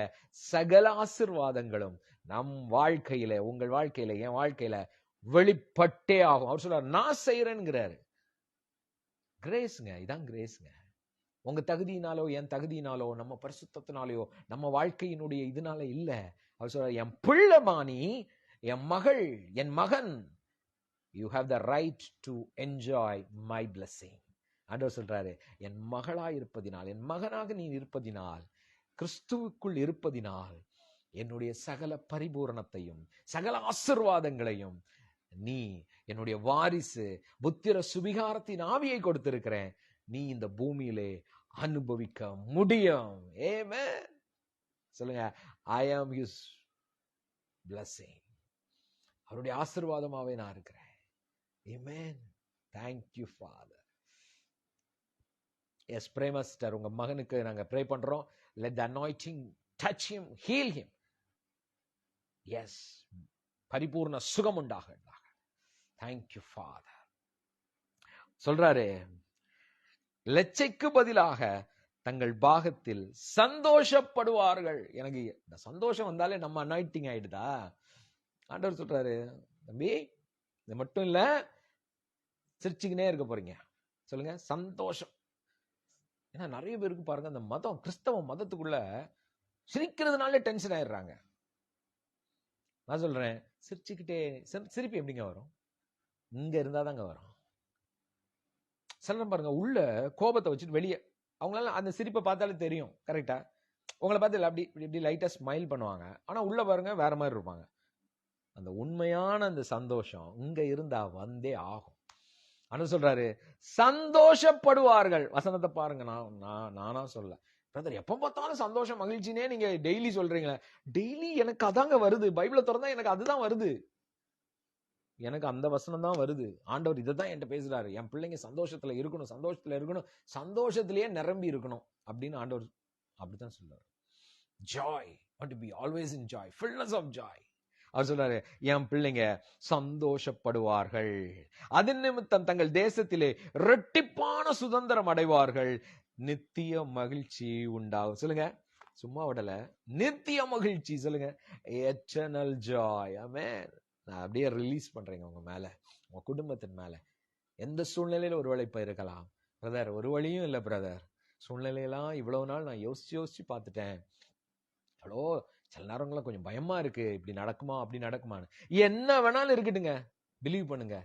சகல ஆசீர்வாதங்களும் நம் வாழ்க்கையில, உங்கள் வாழ்க்கையில, என் வாழ்க்கையில வெளிப்பட்டே ஆகும். அவர் சொல்றாரு, நான் செய்யறேன்ங்கிறாரு. கிரேஸ்ங்க, இதான் கிரேஸ்ங்க. உங்க தகுதியினாலோ, என் தகுதியினாலோ, நம்ம பரிசுத்தத்தினாலேயோ, நம்ம வாழ்க்கையினுடைய இதனால இல்ல. அவர் சொல்றாரு, என் பிள்ளைமானி, என் மகள், என் மகன், you have the right to enjoy my blessing. ஆண்டவர் சொல்றாரு, என் மகளாய் இருப்பதினால், என் மகனாக நீ இருப்பதினால், கிறிஸ்துவுக்குள் இருப்பதினால், என்னுடைய சகல பரிபூரணத்தையும் சகல ஆசீர்வாதங்களையும் நீ, என்னுடைய வாரிசு, புத்திர சுவிகாரத்தின் ஆவியை கொடுத்திருக்கிறேன், நீ இந்த பூமியிலே அனுபவிக்க முடியும். ஆமென். சொல்லுங்க, I am his blessing. அவருடைய ஆசீர்வாதமாவே நான் இருக்கிறேன். Amen. Thank you Father. Yes, pray master, உங்க மகனுக்கு நாங்க ப்ரே பண்றோம். Let the anointing touch him, heal him. Yes, பரிபூர்ண சுகம் உண்டாகட்டும். Thank you Father. சொல்றாரு, லட்சைக்கு பதிலாக தங்கள் பாகத்தில் சந்தோஷப்படுவார்கள். எனக்கு இந்த சந்தோஷம் வந்தாலே நம்ம அனாயிட்டிங் ஆயிடுதா? ஆண்டவர் சொல்றாரு, தம்பி இது மட்டும் இல்ல, சிரிச்சுக்கினே இருக்க போறீங்க. சொல்லுங்க, சந்தோஷம். ஏன்னா நிறைய பேருக்கு பாருங்க, அந்த மதம், கிறிஸ்தவ மதத்துக்குள்ள சிரிக்கிறதுனால டென்ஷன் ஆயிடுறாங்க. நான் சொல்றேன், சிரிச்சுக்கிட்டே சிரிப்பு எப்படிங்க வரும்? இங்க இருந்தாதாங்க வரும். சில பாருங்க, உள்ள கோபத்தை வச்சுட்டு வெளியே, அவங்களால அந்த சிரிப்பை பார்த்தாலே தெரியும். கரெக்டா? உங்களை பார்த்து அப்படி இப்படி லைட்டா ஸ்மைல் பண்ணுவாங்க, ஆனா உள்ள பாருங்க வேற மாதிரி இருப்பாங்க. அந்த உண்மையான அந்த சந்தோஷம் இங்க இருந்தா வந்தே ஆகும். ஆனா சொல்றாரு, சந்தோஷப்படுவார்கள். வசனத்தை பாருங்க. நானா சொல்ல பிரதர், எப்ப பார்த்தாலும் சந்தோஷம் மகிழ்ச்சினே நீங்க டெய்லி சொல்றீங்களே. டெய்லி எனக்கு அதாங்க வருது. பைபிளை திறந்தா எனக்கு அதுதான் வருது. எனக்கு அந்த வசனம் தான் வருது. ஆண்டவர் இதை தான் என்கிட்ட பேசுறாரு. என் பிள்ளைங்க சந்தோஷத்துல இருக்கணும், சந்தோஷத்துல இருக்கணும், சந்தோஷத்திலேயே நிரம்பி இருக்கணும் அப்படின்னு ஆண்டவர் அப்படித்தான் சொல்றாரு. Joy, want to be always in joy, fullness of joy. அவர் சொல்றாரு, என் பிள்ளைங்க சந்தோஷப்படுவார்கள், அதன் நிமித்தம் தங்கள் தேசத்திலே இரட்டிப்பான சுதந்திரம் அடைவார்கள், நித்திய மகிழ்ச்சி உண்டாகும். சொல்லுங்க, சும்மா விடல, நித்திய மகிழ்ச்சி. சொல்லுங்க, எட்டர்னல் ஜாய். ஆமென். நான் அப்படியே ரிலீஸ் பண்றேங்க உங்க மேல, உங்க குடும்பத்தின் மேல. எந்த சூழ்நிலையில ஒரு வேளை இப்ப இருக்கலாம் பிரதர், ஒரு வழியும் இல்லை பிரதர், சூழ்நிலையெல்லாம் இவ்வளவு நாள் நான் யோசிச்சு பார்த்துட்டேன். அவ்வளோ சில நேரங்கள்லாம் கொஞ்சம் பயமா இருக்கு, இப்படி நடக்குமா அப்படி நடக்குமான்னு. என்ன வேணாலும் இருக்கட்டுங்க, பிலீவ் பண்ணுங்க,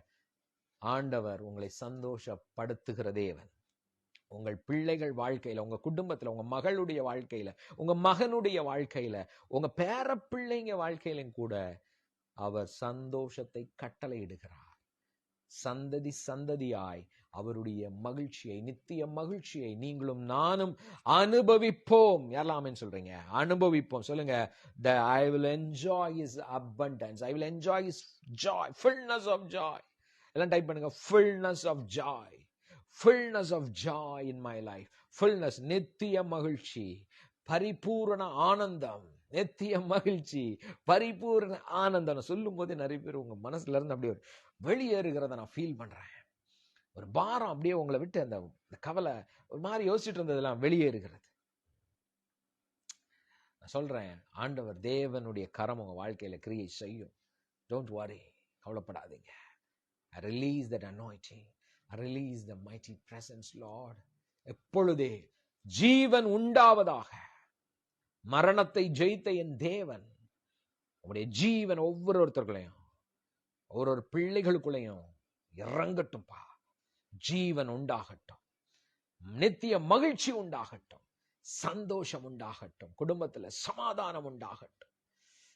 ஆண்டவர் உங்களை சந்தோஷப்படுத்துகிற தேவன். உங்கள் பிள்ளைகள் வாழ்க்கையில, உங்க குடும்பத்துல, உங்க மகளுடைய வாழ்க்கையில, உங்க மகனுடைய வாழ்க்கையில, உங்க பேர பிள்ளைங்க வாழ்க்கையிலும் கூட அவர் சந்தோஷத்தை கட்டளையிடுகிறார். சந்ததி சந்ததியாய் அவருடைய மகிழ்ச்சியை, நித்திய மகிழ்ச்சியை நீங்களும் நானும் அனுபவிப்போம். யாரெல்லாம் சொல்றீங்க? அனுபவிப்போம். சொல்லுங்க, I will enjoy his abundance, I will enjoy his joy, fullness of joy. எல்லாம் டைப் பண்ணுங்க, fullness of joy, fullness of joy in my life. fullness, நித்திய மகிழ்ச்சி, பரிபூரண ஆனந்தம், நித்திய மகிழ்ச்சி, பரிபூர்ண ஆனந்தம். சொல்லும் போது நிறைய பேர் உங்க மனசுல இருந்து அப்படியே வெளியேறுகிறத நான் ஃபீல் பண்றேன். ஒரு பாரம் அப்படியே உங்களை விட்டு, அந்த கவலை, ஒரு மாதிரி யோசிச்சுட்டு இருந்ததெல்லாம் வெளியேறுகிறது. நான் சொல்றேன், ஆண்டவர் தேவனுடைய கரம் உங்க வாழ்க்கையில கிரியை செய்யும். டோன்ட் வரி, கவலைப்படாதீங்க. I release that anointing, I release the mighty presence, Lord. எப்பொழுதே ஜீவன் உண்டாவதாக. மரணத்தை ஜெயித்த என் தேவன் உங்களுடைய ஜீவன் ஒவ்வொருத்தர்களையும், ஒவ்வொரு பிள்ளைகளுக்குள்ளையும் இறங்கட்டும்பா. ஜீவன் உண்டாகட்டும், நித்திய மகிழ்ச்சி உண்டாகட்டும், சந்தோஷம் உண்டாகட்டும், குடும்பத்துல சமாதானம் உண்டாகட்டும்.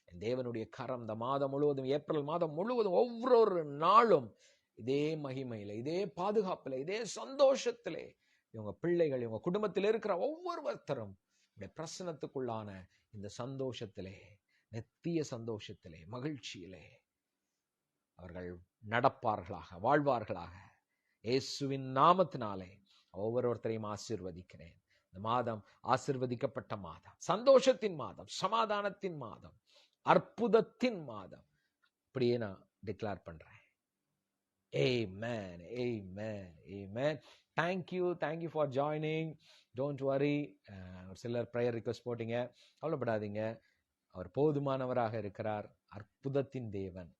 என் தேவனுடைய கரம் இந்த மாதம் முழுவதும், ஏப்ரல் மாதம் முழுவதும் ஒவ்வொரு நாளும் இதே மகிமையில, இதே பாதுகாப்புல, இதே சந்தோஷத்திலே இவங்க பிள்ளைகள், இவங்க குடும்பத்தில் இருக்கிற ஒவ்வொருத்தரும் பிரசனத்துக்குள்ளான இந்த சந்தோஷத்திலே, நித்திய சந்தோஷத்திலே, மகிழ்ச்சியிலே அவர்கள் நடப்பார்களாக, வாழ்வார்களாக. இயேசுவின் நாமத்தினாலே ஒவ்வொருத்தரையும் ஆசீர்வதிக்கிறேன். இந்த மாதம் ஆசீர்வதிக்கப்பட்ட மாதம், சந்தோஷத்தின் மாதம், சமாதானத்தின் மாதம், அற்புதத்தின் மாதம். இப்படியே நான் டிக்ளேர் பண்றேன். Amen, amen, amen. Thank you for joining. Don't worry. சிலர் ப்ரேயர் ரிக்வெஸ்ட் போட்டீங்க, கவலைப்படாதீங்க. அவர் போதுமானவராக இருக்கிறார். அற்புதத்தின் தேவன்.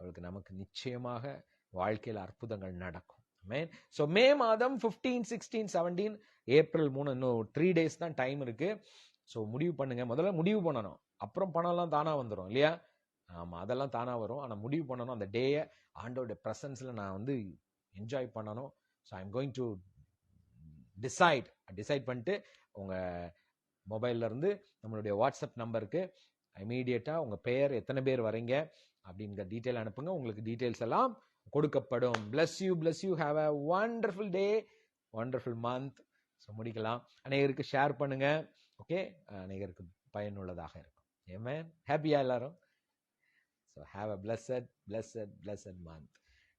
அவருக்கு நமக்கு நிச்சயமாக வாழ்க்கையில் அற்புதங்கள் நடக்கும். ஆமென். ஸோ மே மாதம் 15, 16, 17, ஏப்ரல் 3, இன்னும் 3 days தான் டைம் இருக்கு. ஸோ முடிவு பண்ணுங்க. முதல்ல முடிவு பண்ணணும், அப்புறம் பணம்லாம் தானா வந்துடும் இல்லையா? ஆமா, அதெல்லாம் தானா வரும். ஆனா முடிவு பண்ணணும், அந்த டேயை ஆண்டோட பிரசன்ஸ்ல நான் வந்து என்ஜாய் பண்ணணும். So I am going to decide பண்ணிட்டு உங்க மொபைல்ல இருந்து நம்மளுடைய வாட்ஸ்அப் நம்பருக்கு இமீடியட்டா உங்க பெயர், எத்தனை பேர் வரீங்க அப்படிங்கிற டீட்டெயில் அனுப்புங்க. உங்களுக்கு டீட்டெயில்ஸ் எல்லாம் கொடுக்கப்படும். bless you, have a wonderful day, wonderful month. So முடிக்கலாம். அநேகருக்கு ஷேர் பண்ணுங்க. ஓகே, அநேகருக்கு பயனுள்ளதாக இருக்கும். ஆமென். ஹாப்பியா எல்லாரும்? So have a blessed month.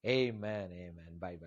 Amen. Bye.